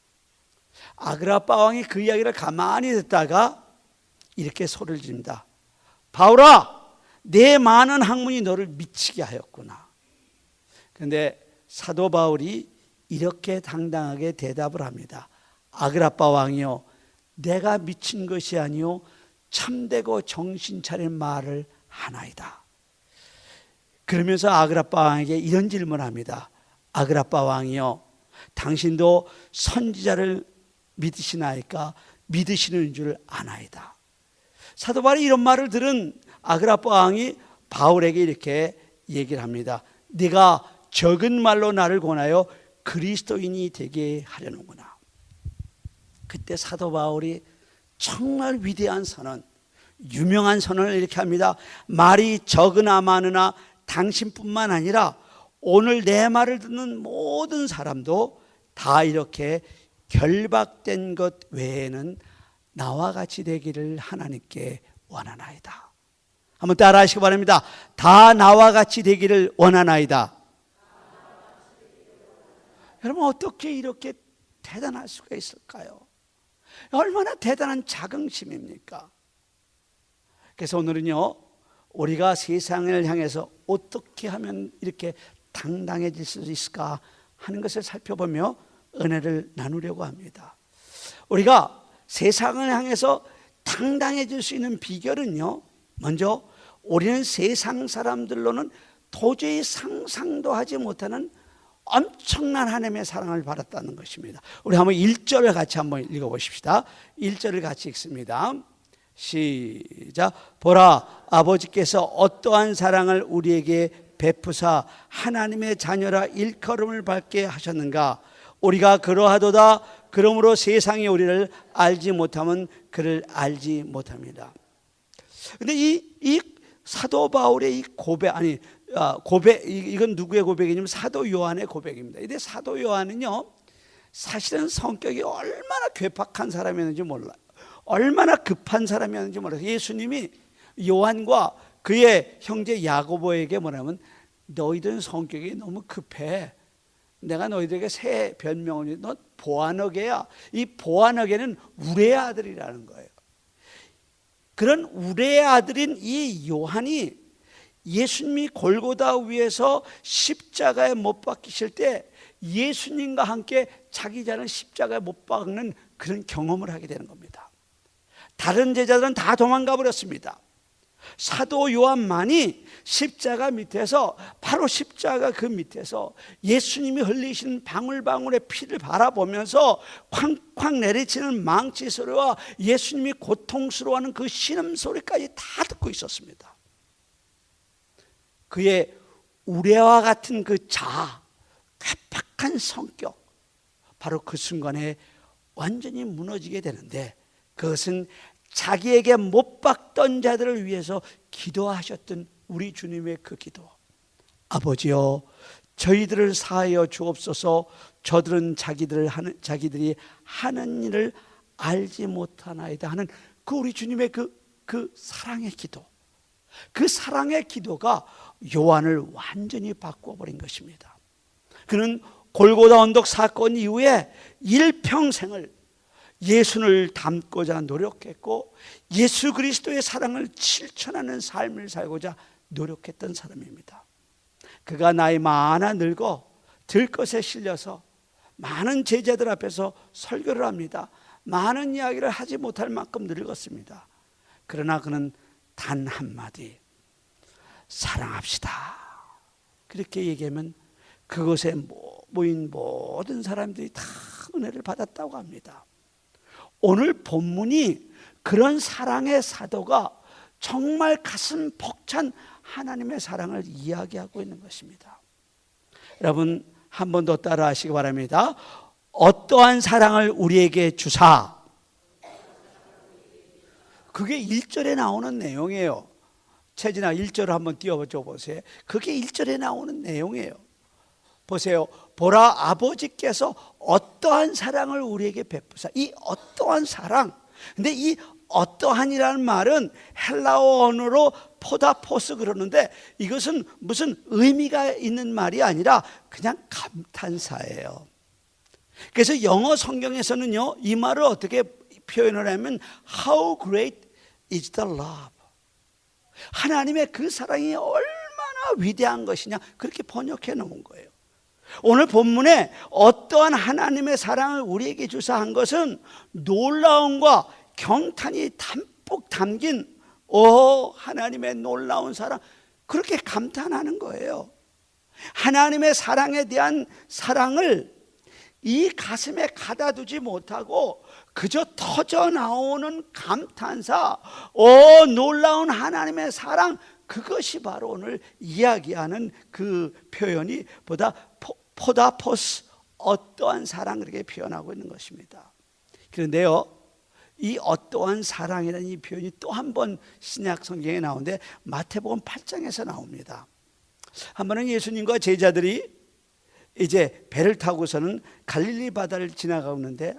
아그라빠 왕이 그 이야기를 가만히 듣다가 이렇게 소리를 지릅니다. 바울아, 내 많은 학문이 너를 미치게 하였구나. 그런데 사도 바울이 이렇게 당당하게 대답을 합니다. 아그라빠 왕이여, 내가 미친 것이 아니요 참되고 정신 차린 말을 하나이다. 그러면서 아그라빠 왕에게 이런 질문을 합니다. 아그라빠 왕이여, 당신도 선지자를 믿으시나이까? 믿으시는 줄 아나이다. 사도 바울이 이런 말을 들은 아그라빠 왕이 바울에게 이렇게 얘기를 합니다. 네가 적은 말로 나를 권하여 그리스도인이 되게 하려는구나. 그때 사도 바울이 정말 위대한 선언, 유명한 선언을 이렇게 합니다. 말이 적으나 많으나 당신뿐만 아니라 오늘 내 말을 듣는 모든 사람도 다 이렇게 결박된 것 외에는 나와 같이 되기를 하나님께 원하나이다. 한번 따라 하시기 바랍니다. 다 나와 같이 되기를 원하나이다. 여러분, 어떻게 이렇게 대단할 수가 있을까요? 얼마나 대단한 자긍심입니까? 그래서 오늘은요, 우리가 세상을 향해서 어떻게 하면 이렇게 당당해질 수 있을까 하는 것을 살펴보며 은혜를 나누려고 합니다. 우리가 세상을 향해서 당당해질 수 있는 비결은요, 먼저 우리는 세상 사람들로는 도저히 상상도 하지 못하는 엄청난 하나님의 사랑을 받았다는 것입니다. 우리 한번 1절을 같이 한번 읽어보십시다. 1절을 같이 읽습니다. 시작. 보라, 아버지께서 어떠한 사랑을 우리에게 베푸사 하나님의 자녀라 일컬음을 받게 하셨는가. 우리가 그러하도다. 그러므로 세상이 우리를 알지 못하면 그를 알지 못합니다. 근데 이 사도 바울의 이 고백, 이건 누구의 고백이냐면 사도 요한의 고백입니다. 근데 사도 요한은요, 사실은 성격이 얼마나 괴팍한 사람이었는지 몰라요. 얼마나 급한 사람이었는지 몰라요. 예수님이 요한과 그의 형제 야고보에게 뭐냐면 너희들은 성격이 너무 급해. 내가 너희들에게 새 변명을 해. 너 보아너게야. 이 보아너게는 우레의 아들이라는 거예요. 그런 우레의 아들인 이 요한이 예수님이 골고다 위에서 십자가에 못 박히실 때 예수님과 함께 자기 자는 십자가에 못 박는 그런 경험을 하게 되는 겁니다. 다른 제자들은 다 도망가 버렸습니다. 사도 요한만이 십자가 밑에서, 바로 십자가 그 밑에서 예수님이 흘리신 방울방울의 피를 바라보면서 쾅쾅 내리치는 망치 소리와 예수님이 고통스러워하는 그 신음소리까지 다 듣고 있었습니다. 그의 우레와 같은 그 자아, 괴팍한 성격, 바로 그 순간에 완전히 무너지게 되는데, 그것은 자기에게 못 박던 자들을 위해서 기도하셨던 우리 주님의 그 기도. 아버지여, 저희들을 사하여 주옵소서. 저들은 자기들이 하는 일을 알지 못하나이다 하는 그 우리 주님의 그 사랑의 기도. 그 사랑의 기도가 요한을 완전히 바꿔버린 것입니다. 그는 골고다 언덕 사건 이후에 일평생을 예수를 닮고자 노력했고 예수 그리스도의 사랑을 실천하는 삶을 살고자 노력했던 사람입니다. 그가 나이 많아 늙어 들것에 실려서 많은 제자들 앞에서 설교를 합니다. 많은 이야기를 하지 못할 만큼 늙었습니다. 그러나 그는 단 한마디, 사랑합시다, 그렇게 얘기하면 그곳에 모인 모든 사람들이 다 은혜를 받았다고 합니다. 오늘 본문이 그런 사랑의 사도가 정말 가슴 벅찬 하나님의 사랑을 이야기하고 있는 것입니다. 여러분, 한 번 더 따라 하시기 바랍니다. 어떠한 사랑을 우리에게 주사. 그게 1절에 나오는 내용이에요. 채진아 1절을 한번 띄워줘 보세요. 그게 1절에 나오는 내용이에요. 보세요. 보라, 아버지께서 어떠한 사랑을 우리에게 베푸사. 이 어떠한 사랑. 근데 이 어떠한이라는 말은 헬라어 언어로 포다포스 그러는데 이것은 무슨 의미가 있는 말이 아니라 그냥 감탄사예요. 그래서 영어 성경에서는요, 이 말을 어떻게 표현을 하면 How great is the love. 하나님의 그 사랑이 얼마나 위대한 것이냐, 그렇게 번역해 놓은 거예요. 오늘 본문에 어떠한 하나님의 사랑을 우리에게 주사 한 것은 놀라움과 경탄이 담뿍 담긴 하나님의 놀라운 사랑, 그렇게 감탄하는 거예요. 하나님의 사랑에 대한 사랑을 이 가슴에 가다두지 못하고 그저 터져 나오는 감탄사, 놀라운 하나님의 사랑, 그것이 바로 오늘 이야기하는 그 표현이 포다포스, 어떠한 사랑, 그렇게 표현하고 있는 것입니다. 그런데요, 이 어떠한 사랑이라는 이 표현이 또 한 번 신약 성경에 나오는데 마태복음 8장에서 나옵니다. 한 번은 예수님과 제자들이 이제 배를 타고서는 갈릴리 바다를 지나가고 있는데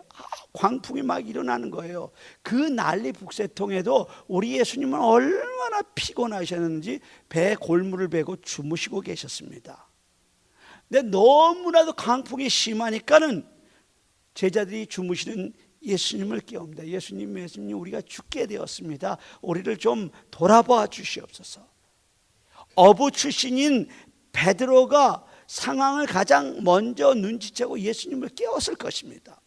광풍이 막 일어나는 거예요. 그 난리 북새통에도 우리 예수님은 얼마나 피곤하셨는지 배 골무를 베고 주무시고 계셨습니다. 근데 너무나도 강풍이 심하니까는 제자들이 주무시는 예수님을 깨웁니다. 예수님, 우리가 죽게 되었습니다. 우리를 좀 돌아봐 주시옵소서. 어부 출신인 베드로가 상황을 가장 먼저 눈치채고 예수님을 깨웠을 것입니다.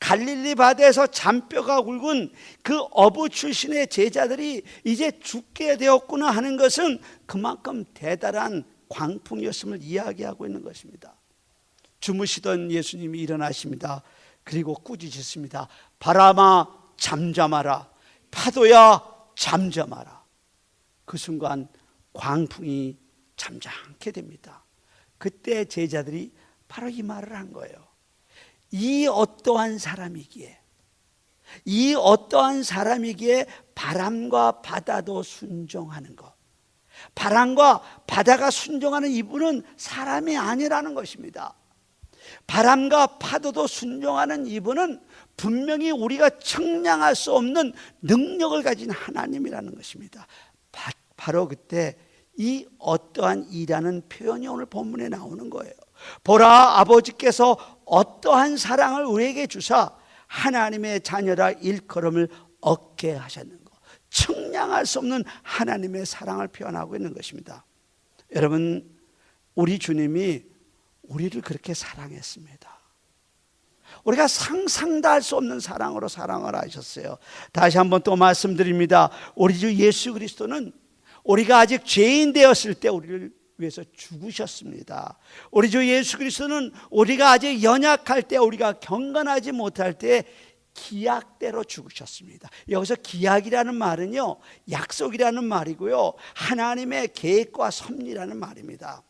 갈릴리 바다에서 잔뼈가 굵은 그 어부 출신의 제자들이 이제 죽게 되었구나 하는 것은 그만큼 대단한 광풍이었음을 이야기하고 있는 것입니다. 주무시던 예수님이 일어나십니다. 그리고 꾸짖으십니다. 바람아 잠잠하라, 파도야 잠잠하라. 그 순간 광풍이 잠잠케 됩니다. 그때 제자들이 바로 이 말을 한 거예요. 이 어떠한 사람이기에 바람과 바다도 순종하는 것. 바람과 바다가 순종하는 이분은 사람이 아니라는 것입니다. 바람과 파도도 순종하는 이분은 분명히 우리가 청량할 수 없는 능력을 가진 하나님이라는 것입니다. 바로 그때 이 어떠한 이라는 표현이 오늘 본문에 나오는 거예요. 보라, 아버지께서 어떠한 사랑을 우리에게 주사 하나님의 자녀라 일컬음을 얻게 하셨는 것. 청량할 수 없는 하나님의 사랑을 표현하고 있는 것입니다. 여러분, 우리 주님이 우리를 그렇게 사랑했습니다. 우리가 상상도 할 수 없는 사랑으로 사랑을 하셨어요. 다시 한번 또 말씀드립니다. 우리 주 예수 그리스도는 우리가 아직 죄인 되었을 때 우리를 위해서 죽으셨습니다. 우리 주 예수 그리스도는 우리가 아직 연약할 때, 우리가 경건하지 못할 때 기약대로 죽으셨습니다. 여기서 기약이라는 말은요, 약속이라는 말이고요, 하나님의 계획과 섭리라는 말입니다.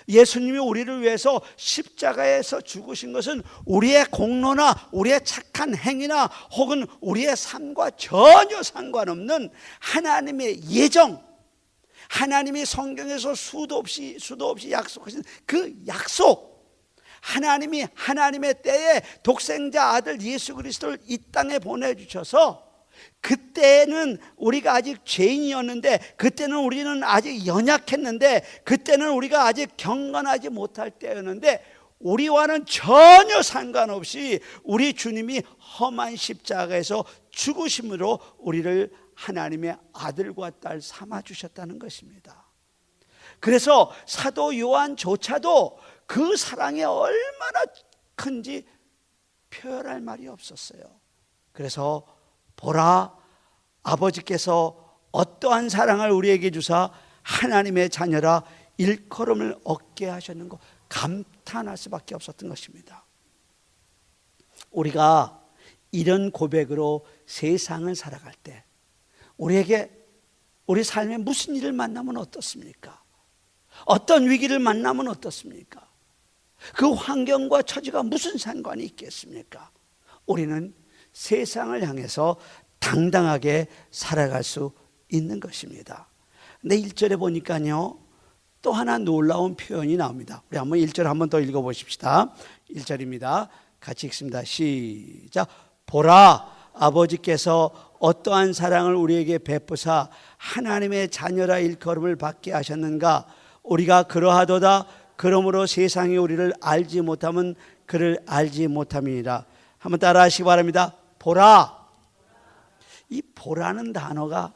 예수님이 우리를 위해서 십자가에서 죽으신 것은 우리의 공로나 우리의 착한 행위나 혹은 우리의 삶과 전혀 상관없는 하나님의 예정, 하나님이 성경에서 수도 없이 약속하신 그 약속, 하나님이 하나님의 때에 독생자 아들 예수 그리스도를 이 땅에 보내주셔서, 그때는 우리가 아직 죄인이었는데, 그때는 우리는 아직 연약했는데, 그때는 우리가 아직 경건하지 못할 때였는데, 우리와는 전혀 상관없이 우리 주님이 험한 십자가에서 죽으심으로 우리를 하나님의 아들과 딸 삼아주셨다는 것입니다. 그래서 사도 요한조차도 그 사랑이 얼마나 큰지 표현할 말이 없었어요. 그래서 보라, 아버지께서 어떠한 사랑을 우리에게 주사 하나님의 자녀라 일컬음을 얻게 하셨는 것, 감탄할 수밖에 없었던 것입니다. 우리가 이런 고백으로 세상을 살아갈 때 우리에게 우리 삶에 무슨 일을 만나면 어떻습니까? 어떤 위기를 만나면 어떻습니까? 그 환경과 처지가 무슨 상관이 있겠습니까? 우리는 세상을 향해서 당당하게 살아갈 수 있는 것입니다. 근데 1절에 보니까요, 또 하나 놀라운 표현이 나옵니다. 우리 한번 1절 한번 더 읽어보십시다. 1절입니다. 같이 읽습니다. 시작. 보라, 아버지께서 어떠한 사랑을 우리에게 베푸사 하나님의 자녀라 일컬음을 받게 하셨는가. 우리가 그러하도다. 그러므로 세상이 우리를 알지 못하면 그를 알지 못함이니라. 한번 따라 하시기 바랍니다. 보라. 이 보라는 단어가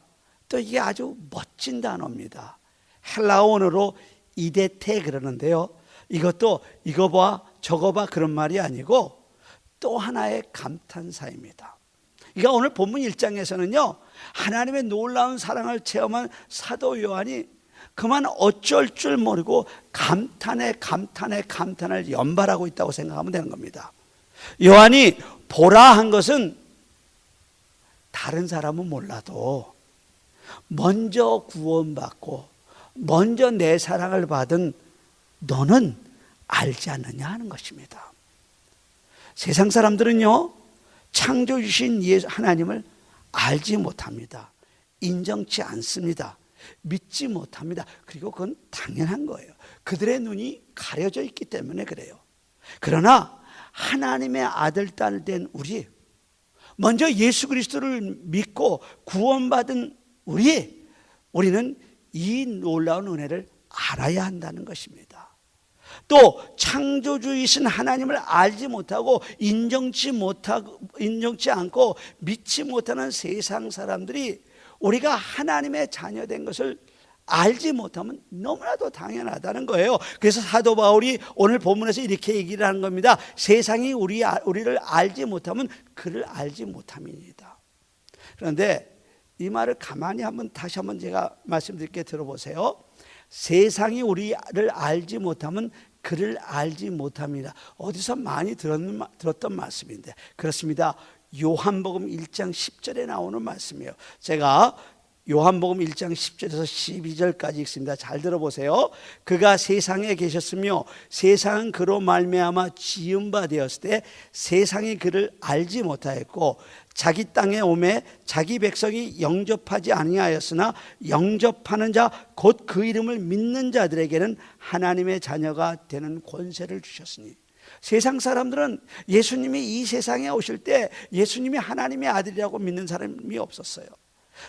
또 이게 아주 멋진 단어입니다. 헬라어로 이데테 그러는데요, 이것도 이거 봐 저거 봐 그런 말이 아니고 또 하나의 감탄사입니다. 그러니까 오늘 본문 1장에서는요, 하나님의 놀라운 사랑을 체험한 사도 요한이 그만 어쩔 줄 모르고 감탄에 감탄을 연발하고 있다고 생각하면 되는 겁니다. 요한이 보라 한 것은 다른 사람은 몰라도 먼저 구원받고 먼저 내 사랑을 받은 너는 알지 않느냐 하는 것입니다. 세상 사람들은요, 창조주신 하나님을 알지 못합니다. 인정치 않습니다. 믿지 못합니다. 그리고 그건 당연한 거예요. 그들의 눈이 가려져 있기 때문에 그래요. 그러나 하나님의 아들, 딸 된 우리, 먼저 예수 그리스도를 믿고 구원받은 우리는 이 놀라운 은혜를 알아야 한다는 것입니다. 또 창조주이신 하나님을 알지 못하고 인정치 않고 믿지 못하는 세상 사람들이 우리가 하나님의 자녀된 것을 알지 못하면 너무나도 당연하다는 거예요. 그래서 사도 바울이 오늘 본문에서 이렇게 얘기를 하는 겁니다. 세상이 우리를 알지 못하면 그를 알지 못함이니이다. 그런데 이 말을 가만히 다시 한번 제가 말씀드릴게 들어보세요. 세상이 우리를 알지 못하면 그를 알지 못함이다. 어디서 많이 들었던 말씀인데 그렇습니다. 요한복음 1장 10절에 나오는 말씀이에요. 제가 요한복음 1장 10절에서 12절까지 읽습니다. 잘 들어보세요. 그가 세상에 계셨으며 세상은 그로 말미암아 지은 바 되었을 때 세상이 그를 알지 못하였고 자기 땅에 오매 자기 백성이 영접하지 아니하였으나 영접하는 자 곧 그 이름을 믿는 자들에게는 하나님의 자녀가 되는 권세를 주셨으니. 세상 사람들은 예수님이 이 세상에 오실 때 예수님이 하나님의 아들이라고 믿는 사람이 없었어요.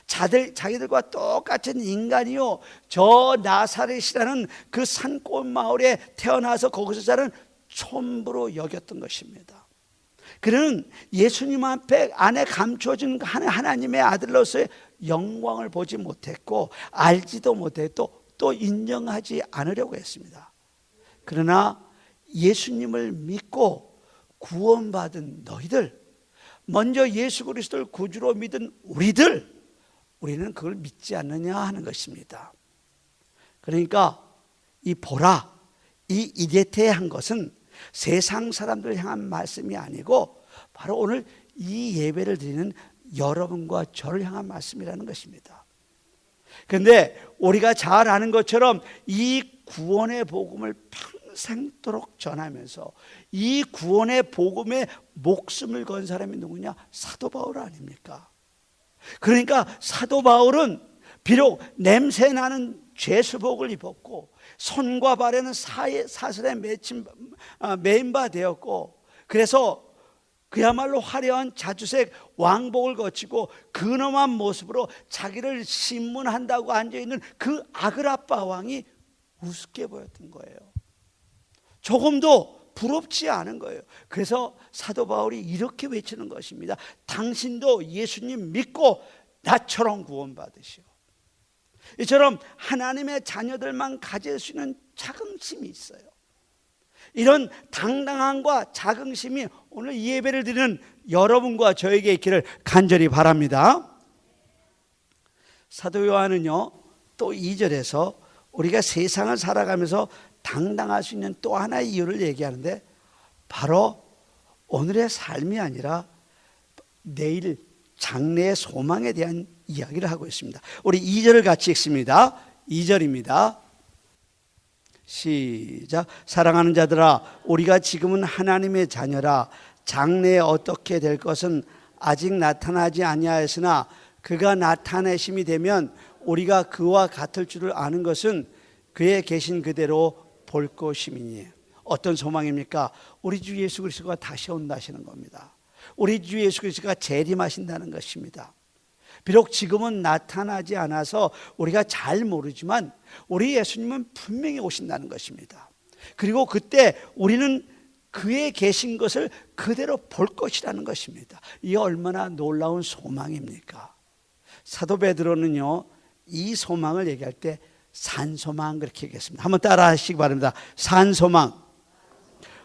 자기들과 똑같은 인간이요, 저 나사렛이라는 그 산골 마을에 태어나서 거기서 자란 촌부로 여겼던 것입니다. 그는 예수님 앞에 안에 감춰진 하나님의 아들로서의 영광을 보지 못했고 알지도 못했고 또 인정하지 않으려고 했습니다. 그러나 예수님을 믿고 구원받은 너희들, 먼저 예수 그리스도를 구주로 믿은 우리는 그걸 믿지 않느냐 하는 것입니다. 그러니까 이 보라, 이 이데테 한 것은 세상 사람들을 향한 말씀이 아니고 바로 오늘 이 예배를 드리는 여러분과 저를 향한 말씀이라는 것입니다. 그런데 우리가 잘 아는 것처럼 이 구원의 복음을 평생도록 전하면서 이 구원의 복음에 목숨을 건 사람이 누구냐? 사도 바울 아닙니까? 그러니까 사도 바울은 비록 냄새나는 죄수복을 입었고 손과 발에는 사슬에 매인 바 되었고, 그래서 그야말로 화려한 자주색 왕복을 거치고 근엄한 모습으로 자기를 신문한다고 앉아있는 그 아그라빠 왕이 우습게 보였던 거예요. 조금도 부럽지 않은 거예요. 그래서 사도 바울이 이렇게 외치는 것입니다. 당신도 예수님 믿고 나처럼 구원받으시오. 이처럼 하나님의 자녀들만 가질 수 있는 자긍심이 있어요. 이런 당당함과 자긍심이 오늘 이 예배를 드리는 여러분과 저에게 있기를 간절히 바랍니다. 사도 요한은요, 또 2절에서 우리가 세상을 살아가면서 당당할 수 있는 또 하나의 이유를 얘기하는데, 바로 오늘의 삶이 아니라 내일 장래의 소망에 대한 이야기를 하고 있습니다. 우리 2절을 같이 읽습니다. 2절입니다. 시작. 사랑하는 자들아, 우리가 지금은 하나님의 자녀라. 장래에 어떻게 될 것은 아직 나타나지 아니하였으나 그가 나타내심이 되면 우리가 그와 같을 줄을 아는 것은 그의 계신 그대로 볼 것임이니. 어떤 소망입니까? 우리 주 예수 그리스도가 다시 온다시는 겁니다. 우리 주 예수 그리스도가 재림하신다는 것입니다. 비록 지금은 나타나지 않아서 우리가 잘 모르지만 우리 예수님은 분명히 오신다는 것입니다. 그리고 그때 우리는 그의 계신 것을 그대로 볼 것이라는 것입니다. 이 얼마나 놀라운 소망입니까? 사도 베드로는요, 이 소망을 얘기할 때 산소망 그렇게 얘기했습니다. 한번 따라 하시기 바랍니다. 산소망.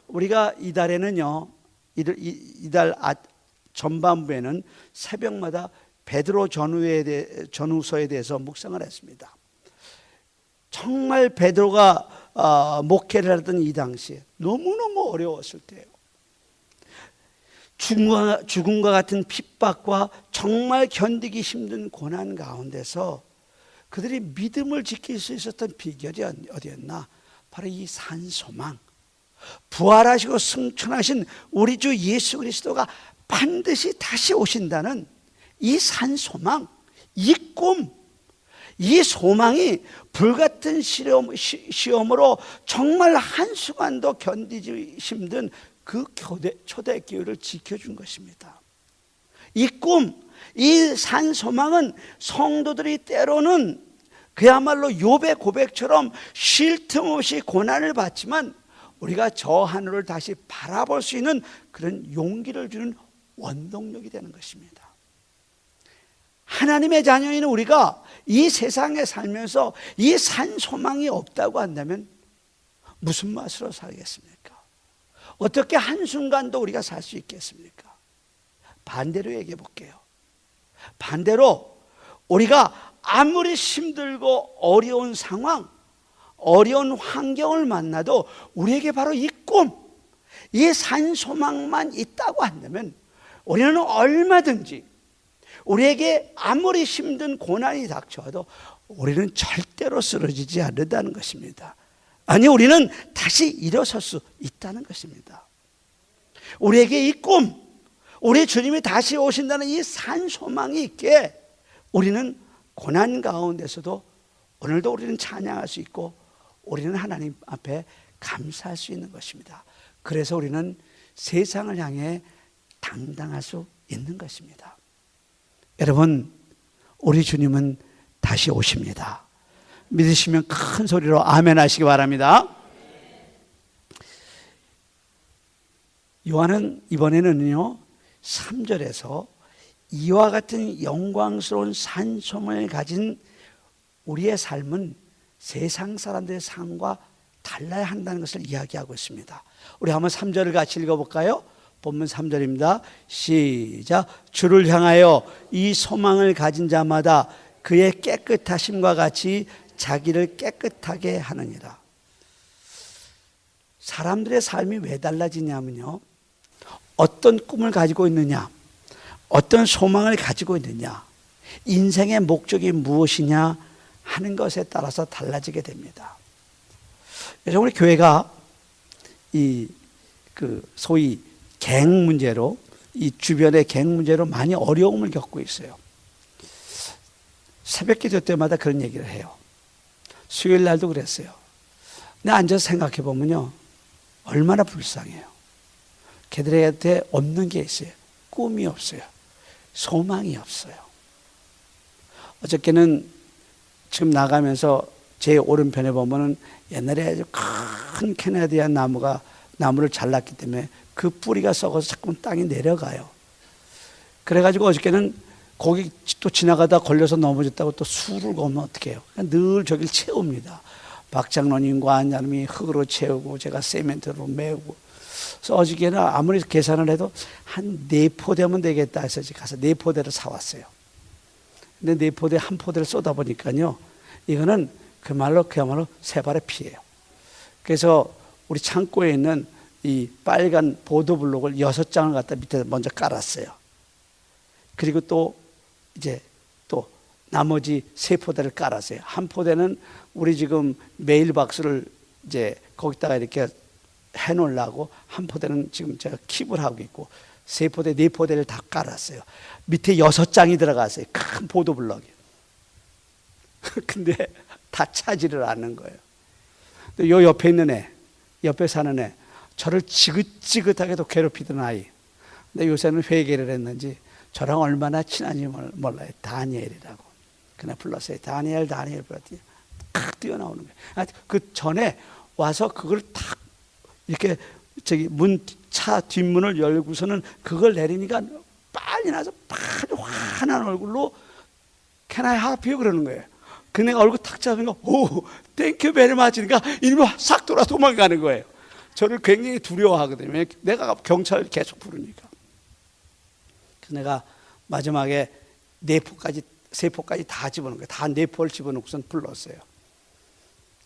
우리가 이달에는요, 이달 전반부에는 새벽마다 베드로 전후서에 대해서 묵상을 했습니다. 정말 베드로가 목회를 하던 이 당시에 너무너무 어려웠을 때예요. 죽음과 같은 핍박과 정말 견디기 힘든 고난 가운데서 그들이 믿음을 지킬 수 있었던 비결이 어디였나? 바로 이 산소망, 부활하시고 승천하신 우리 주 예수 그리스도가 반드시 다시 오신다는 이 산소망, 이 꿈, 이 소망이 불같은 시험으로 정말 한순간도 견디지 힘든 그 초대교회를 지켜준 것입니다. 이 꿈, 이 산소망은 성도들이 때로는 그야말로 욥의 고백처럼 쉴 틈 없이 고난을 받지만 우리가 저 하늘을 다시 바라볼 수 있는 그런 용기를 주는 원동력이 되는 것입니다. 하나님의 자녀인 우리가 이 세상에 살면서 이 산소망이 없다고 한다면 무슨 맛으로 살겠습니까? 어떻게 한순간도 우리가 살 수 있겠습니까? 반대로 얘기해 볼게요. 반대로 우리가 아무리 힘들고 어려운 상황, 어려운 환경을 만나도 우리에게 바로 이 꿈, 이 산소망만 있다고 한다면 우리는 얼마든지, 우리에게 아무리 힘든 고난이 닥쳐와도 우리는 절대로 쓰러지지 않는다는 것입니다. 아니, 우리는 다시 일어설 수 있다는 것입니다. 우리에게 이 꿈, 우리 주님이 다시 오신다는 이 산소망이 있기에 우리는 고난 가운데서도 오늘도 우리는 찬양할 수 있고 우리는 하나님 앞에 감사할 수 있는 것입니다. 그래서 우리는 세상을 향해 당당할 수 있는 것입니다. 여러분, 우리 주님은 다시 오십니다. 믿으시면 큰 소리로 아멘 하시기 바랍니다. 요한은 이번에는요 3절에서 이와 같은 영광스러운 산소망을 가진 우리의 삶은 세상 사람들의 삶과 달라야 한다는 것을 이야기하고 있습니다. 우리 한번 3절을 같이 읽어볼까요? 본문 3절입니다. 시작. 주를 향하여 이 소망을 가진 자마다 그의 깨끗하심과 같이 자기를 깨끗하게 하느니라. 사람들의 삶이 왜 달라지냐면요, 어떤 꿈을 가지고 있느냐, 어떤 소망을 가지고 있느냐, 인생의 목적이 무엇이냐 하는 것에 따라서 달라지게 됩니다. 그래서 우리 교회가 소위 갱 문제로, 이 주변의 갱 문제로 많이 어려움을 겪고 있어요. 새벽 기도 때마다 그런 얘기를 해요. 수요일 날도 그랬어요. 내가 앉아서 생각해 보면요, 얼마나 불쌍해요. 걔들한테 없는 게 있어요. 꿈이 없어요. 소망이 없어요. 어저께는 지금 나가면서 제 오른편에 보면은 옛날에 아주 큰 캐나디안 나무를 잘랐기 때문에 그 뿌리가 썩어서 자꾸 땅에 내려가요. 그래가지고 어저께는 거기 또 지나가다 걸려서 넘어졌다고 또 술을 거면 어떻게 해요? 늘 저길 채웁니다. 박장로님과 안자님이 흙으로 채우고 제가 세멘트로 메우고. 그래서 어저께는 아무리 계산을 해도 한 4포대면 되겠다 해서 가서 4포대를 사왔어요. 근데 4포대 한 포대를 쏟아보니까요, 이거는 그야말로 3발의 피예요. 그래서 우리 창고에 있는 이 빨간 보도블록을 6장을 갖다 밑에 먼저 깔았어요. 그리고 또 이제 또 나머지 3포대를 깔았어요. 한 포대는 우리 지금 메일박스를 이제 거기다가 이렇게 해놓으려고, 한 포대는 지금 제가 킵을 하고 있고, 3포대, 4포대를 다 깔았어요. 밑에 6장이 들어갔어요. 큰 보도블럭이. 근데 다 차지를 않는 거예요. 요 옆에 있는 애, 옆에 사는 애, 저를 지긋지긋하게도 괴롭히던 아이. 근데 요새는 회개를 했는지 저랑 얼마나 친한지 몰라요. 다니엘이라고. 그냥 불렀어요. 다니엘 불렀더니 탁 뛰어나오는 거예요. 그 전에 와서 그걸 탁 이렇게 차 뒷문을 열고서는 그걸 내리니까 빨리 나서 아주 환한 얼굴로 Can I help you? 그러는 거예요. 그 내가 얼굴 탁 잡으니까 오, 땡큐 베리 마치니까 이놈이 싹 돌아 도망가는 거예요. 저를 굉장히 두려워하거든요. 내가 경찰을 계속 부르니까. 그래서 내가 마지막에 3포까지 다 집어넣은 거예요. 다 4포를 집어넣고선 불렀어요.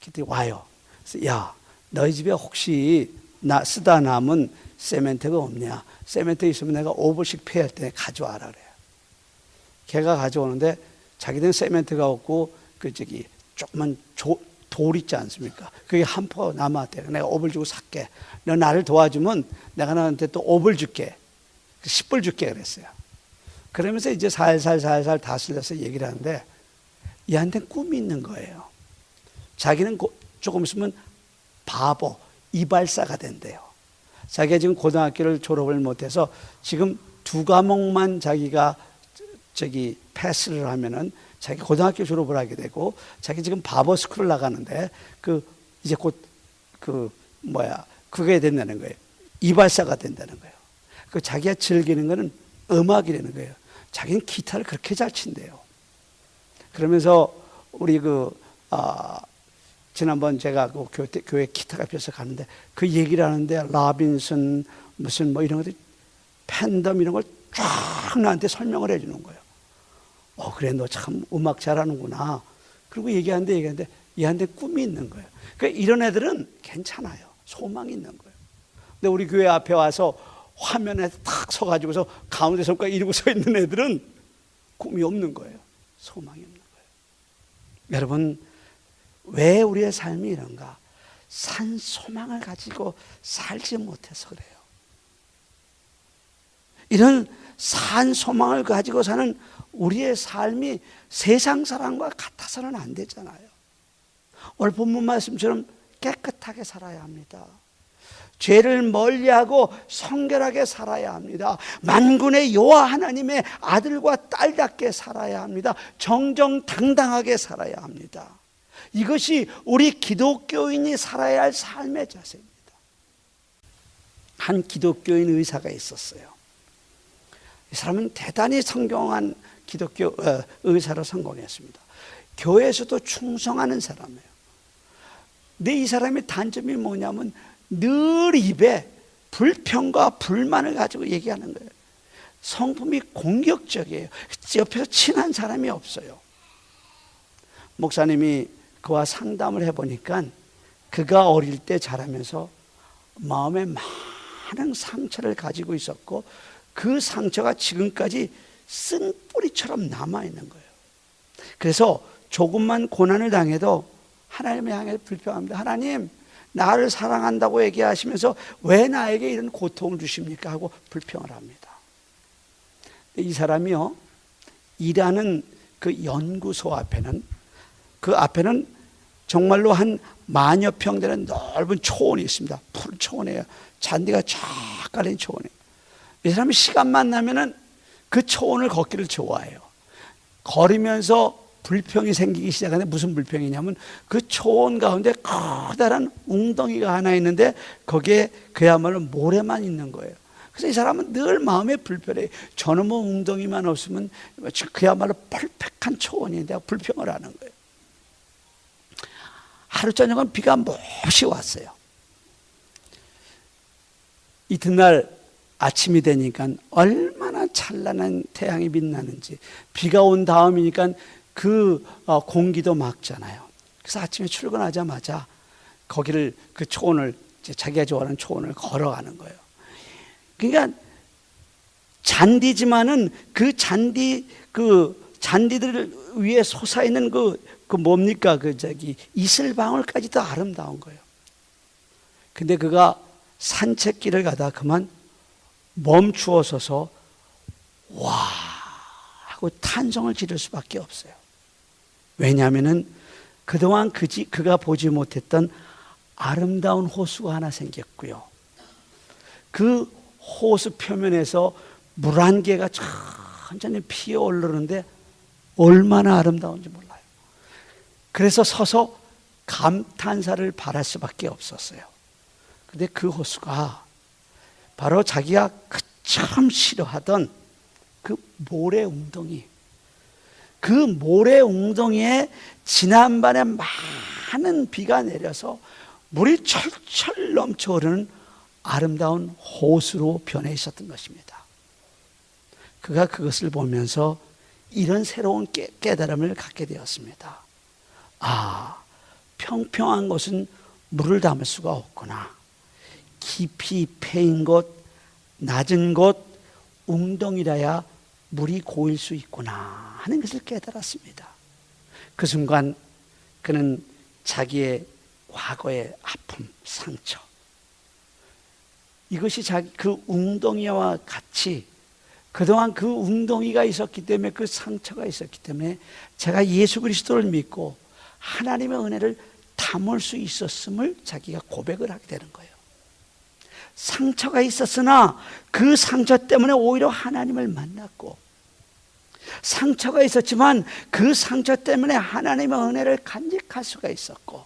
그때 와요. 그래서 야, 너희 집에 혹시 쓰다 남은 세멘트가 없냐? 세멘트 있으면 내가 5불씩 패할 때 가져와라 그래요. 걔가 가져오는데 자기들은 세멘트가 없고 조그만 돌 있지 않습니까? 그게 한 포 남았대요. 내가 5불 주고 살게. 너 나를 도와주면 내가 너한테 또 5불 줄게. 10불 줄게 그랬어요. 그러면서 이제 살살 다스려서 얘기를 하는데 얘한테는 꿈이 있는 거예요. 자기는 조금 있으면 바보, 이발사가 된대요. 자기가 지금 고등학교를 졸업을 못해서 지금 2과목만 자기가 패스를 하면은 자기 고등학교 졸업을 하게 되고, 자기 지금 바버 스쿨을 나가는데 이제 곧 그게 된다는 거예요. 이발사가 된다는 거예요. 자기가 즐기는 거는 음악이라는 거예요. 자기는 기타를 그렇게 잘 친대요. 그러면서 우리 지난번 제가 교회 기타 카페에서 갔는데 그 얘기를 하는데 라빈슨 무슨 이런 것들 팬덤 이런 걸 쫙 나한테 설명을 해주는 거예요. 그래 너 참 음악 잘하는구나. 그리고 얘기하는데 얘한테 꿈이 있는 거예요. 그러니까 이런 애들은 괜찮아요. 소망이 있는 거예요. 근데 우리 교회 앞에 와서 화면에 탁 서가지고서 가운데 손가락 이러고 서 있는 애들은 꿈이 없는 거예요. 소망이 없는 거예요. 여러분, 왜 우리의 삶이 이런가? 산 소망을 가지고 살지 못해서 그래요. 이런 산 소망을 가지고 사는 우리의 삶이 세상 사람과 같아서는 안 되잖아요. 오늘 본문 말씀처럼 깨끗하게 살아야 합니다. 죄를 멀리하고 성결하게 살아야 합니다. 만군의 여호와 하나님의 아들과 딸답게 살아야 합니다. 정정당당하게 살아야 합니다. 이것이 우리 기독교인이 살아야 할 삶의 자세입니다. 한 기독교인 의사가 있었어요. 이 사람은 대단히 성공한 기독교 의사로 성공했습니다. 교회에서도 충성하는 사람이에요. 근데 이 사람의 단점이 뭐냐면 늘 입에 불평과 불만을 가지고 얘기하는 거예요. 성품이 공격적이에요. 옆에서 친한 사람이 없어요. 목사님이 그와 상담을 해보니까 그가 어릴 때 자라면서 마음에 많은 상처를 가지고 있었고 그 상처가 지금까지 쓴뿌리처럼 남아있는 거예요. 그래서 조금만 고난을 당해도 하나님을 향해 불평합니다. 하나님, 나를 사랑한다고 얘기하시면서 왜 나에게 이런 고통을 주십니까? 하고 불평을 합니다. 이 사람이요, 일하는 그 연구소 앞에는, 그 앞에는 정말로 한 만여 평 되는 넓은 초원이 있습니다. 푸른 초원이에요. 잔디가 쫙 깔린 초원이에요. 이 사람이 시간만 나면은 그 초원을 걷기를 좋아해요. 걸으면서 불평이 생기기 시작하는데 무슨 불평이냐면 그 초원 가운데 커다란 웅덩이가 하나 있는데 거기에 그야말로 모래만 있는 거예요. 그래서 이 사람은 늘 마음에 불편해요. 저는 뭐 웅덩이만 없으면 그야말로 펄펙한 초원인데 불평을 하는 거예요. 하루 저녁은 비가 몹시 왔어요. 이튿날 아침이 되니까 얼마나 찬란한 태양이 빛나는지, 비가 온 다음이니까 그 공기도 맑잖아요. 그래서 아침에 출근하자마자 거기를, 그 초원을, 자기가 좋아하는 초원을 걸어가는 거예요. 그러니까 잔디지만은 그 잔디들 위에 솟아있는 뭡니까? 이슬방울까지도 아름다운 거예요. 근데 그가 산책길을 가다 그만 멈추어 서서 와 하고 탄성을 지를 수밖에 없어요. 왜냐하면은 그동안 그가 보지 못했던 아름다운 호수가 하나 생겼고요. 그 호수 표면에서 물 한 개가 천천히 피어 오르는데 얼마나 아름다운지 몰라요. 그래서 서서 감탄사를 바랄 수밖에 없었어요. 근데 그 호수가 바로 자기가 참 싫어하던 그 모래 웅덩이, 그 모래 웅덩이에 지난번에 많은 비가 내려서 물이 철철 넘쳐 흐르는 아름다운 호수로 변해 있었던 것입니다. 그가 그것을 보면서 이런 새로운 깨달음을 갖게 되었습니다. 아, 평평한 곳은 물을 담을 수가 없구나. 깊이 패인 곳, 낮은 곳, 웅덩이라야 물이 고일 수 있구나 하는 것을 깨달았습니다. 그 순간 그는 자기의 과거의 아픔, 상처, 이것이 그 웅덩이와 같이 그동안 그 웅덩이가 있었기 때문에, 그 상처가 있었기 때문에 제가 예수 그리스도를 믿고 하나님의 은혜를 담을 수 있었음을 자기가 고백을 하게 되는 거예요. 상처가 있었으나 그 상처 때문에 오히려 하나님을 만났고, 상처가 있었지만 그 상처 때문에 하나님의 은혜를 간직할 수가 있었고,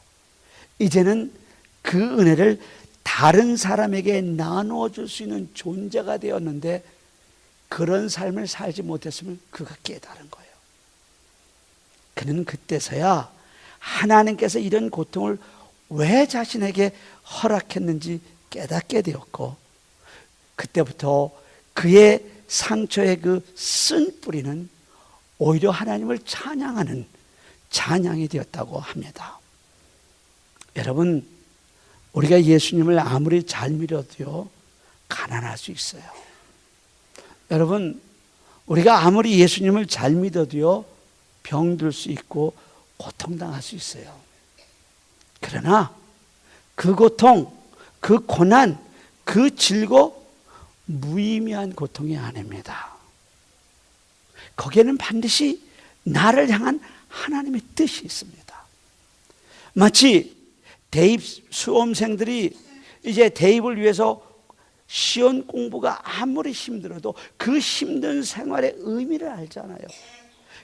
이제는 그 은혜를 다른 사람에게 나누어 줄 수 있는 존재가 되었는데, 그런 삶을 살지 못했음을 그가 깨달은 거예요. 그는 그때서야 하나님께서 이런 고통을 왜 자신에게 허락했는지 깨닫게 되었고, 그때부터 그의 상처의 그 쓴 뿌리는 오히려 하나님을 찬양하는 찬양이 되었다고 합니다. 여러분, 우리가 예수님을 아무리 잘 믿어도요, 가난할 수 있어요. 여러분, 우리가 아무리 예수님을 잘 믿어도요, 병들 수 있고 고통당할 수 있어요. 그러나 그 고통, 그 고난, 그 질고 무의미한 고통이 아닙니다. 거기에는 반드시 나를 향한 하나님의 뜻이 있습니다. 마치 대입 수험생들이 이제 대입을 위해서 시험 공부가 아무리 힘들어도 그 힘든 생활의 의미를 알잖아요.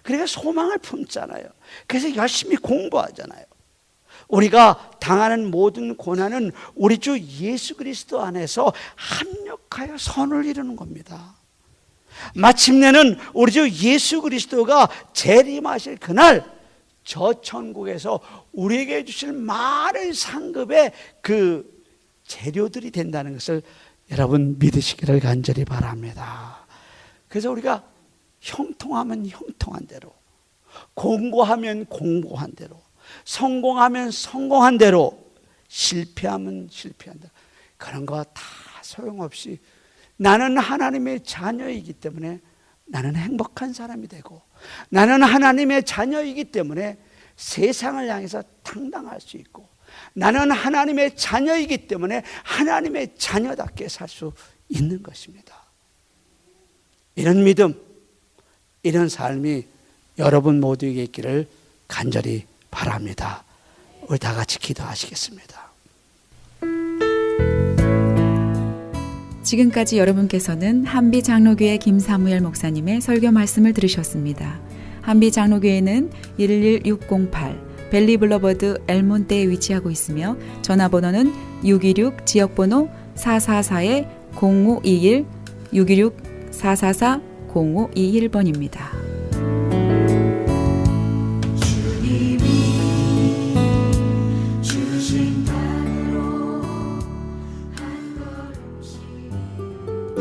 그러니까 소망을 품잖아요. 그래서 열심히 공부하잖아요. 우리가 당하는 모든 고난은 우리 주 예수 그리스도 안에서 합력하여 선을 이루는 겁니다. 마침내는 우리 주 예수 그리스도가 재림하실 그날 저 천국에서 우리에게 주실 많은 상급의 그 재료들이 된다는 것을 여러분 믿으시기를 간절히 바랍니다. 그래서 우리가 형통하면 형통한 대로, 공고하면 공고한 대로, 성공하면 성공한 대로, 실패하면 실패한 대로, 그런 거 다 소용없이 나는 하나님의 자녀이기 때문에 나는 행복한 사람이 되고, 나는 하나님의 자녀이기 때문에 세상을 향해서 당당할 수 있고, 나는 하나님의 자녀이기 때문에 하나님의 자녀답게 살 수 있는 것입니다. 이런 믿음, 이런 삶이 여러분 모두에게 있기를 간절히 바랍니다. 우리 다 같이 기도하시겠습니다. 지금까지 여러분께서는 한비장로교회 김사무엘 목사님의 설교 말씀을 들으셨습니다. 한비장로교회는 11608 벨리 블러버드 엘몬테에 위치하고 있으며 전화번호는 626 지역번호 444-0521 626-444-0521번입니다.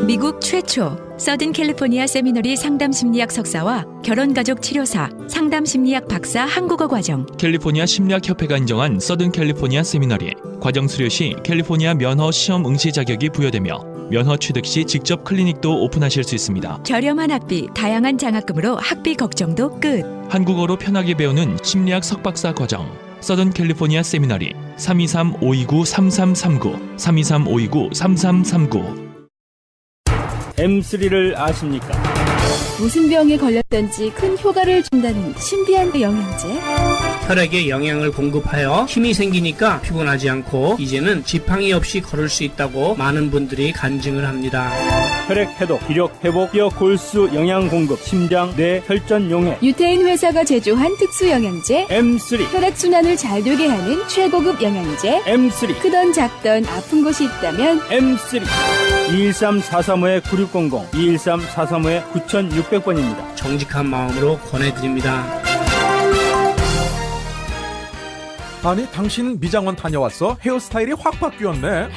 미국 최초 서든 캘리포니아 세미너리 상담심리학 석사와 결혼가족 치료사, 상담심리학 박사 한국어 과정, 캘리포니아 심리학협회가 인정한 서든 캘리포니아 세미너리 과정 수료 시 캘리포니아 면허 시험 응시 자격이 부여되며 면허 취득 시 직접 클리닉도 오픈하실 수 있습니다. 저렴한 학비, 다양한 장학금으로 학비 걱정도 끝. 한국어로 편하게 배우는 심리학 석박사 과정 서든 캘리포니아 세미너리 323-529-3339 323-529-3339. M3를 아십니까? 무슨 병에 걸렸던지 큰 효과를 준다는 신비한 영양제. 혈액에 영양을 공급하여 힘이 생기니까 피곤하지 않고 이제는 지팡이 없이 걸을 수 있다고 많은 분들이 간증을 합니다. 혈액 해독, 기력 회복, 뼈 골수 영양 공급, 심장, 뇌, 혈전 용해. 유태인 회사가 제조한 특수 영양제. M3. 혈액순환을 잘 되게 하는 최고급 영양제. M3. 크던 작던 아픈 곳이 있다면 M3. 213-435-9600, 213-435-9600번입니다. 정직한 마음으로 권해드립니다. 아니 당신 미장원 다녀왔어? 헤어스타일이 확 바뀌었네.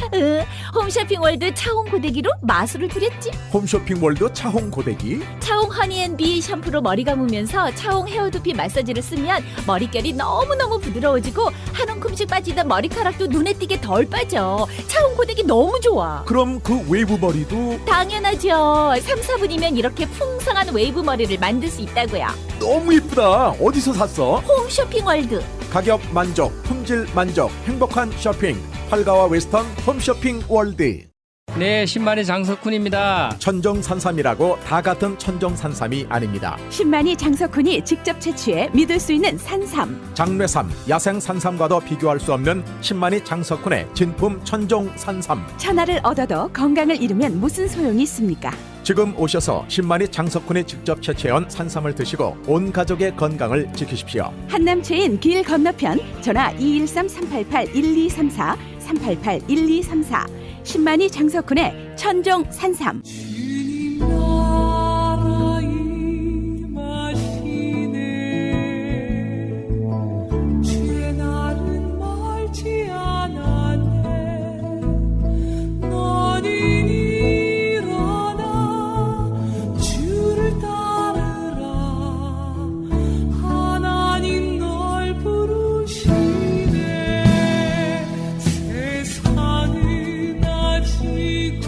홈쇼핑월드 차홍 고데기로 마술을 부렸지. 홈쇼핑월드 차홍 고데기. 차홍 허니앤비 샴푸로 머리 감으면서 차홍 헤어두피 마사지를 쓰면 머릿결이 너무너무 부드러워지고 한 움큼씩 빠지던 머리카락도 눈에 띄게 덜 빠져. 차홍 고데기 너무 좋아. 그럼 그 웨이브 머리도? 당연하죠. 3, 4분이면 이렇게 풍성한 웨이브 머리를 만들 수 있다고요. 너무 이쁘다. 어디서 샀어? 홈쇼핑월드. 가격 만족, 품질 만족, 행복한 쇼핑. 팔가와 웨스턴 홈쇼핑 월드. 네, 신만이 장석훈입니다. 천정산삼이라고 다 같은 천정산삼이 아닙니다. 신만이 장석훈이 직접 채취해 믿을 수 있는 산삼. 장뇌삼, 야생산삼과도 비교할 수 없는 신만이 장석훈의 진품 천정산삼. 천하를 얻어도 건강을 잃으면 무슨 소용이 있습니까? 지금 오셔서 신만이 장석훈이 직접 채취해온 산삼을 드시고 온 가족의 건강을 지키십시오. 한남체인 길 건너편 전화 213-388-1234 388-1234 신만이 장석훈의 천정 산삼. 세상은 아직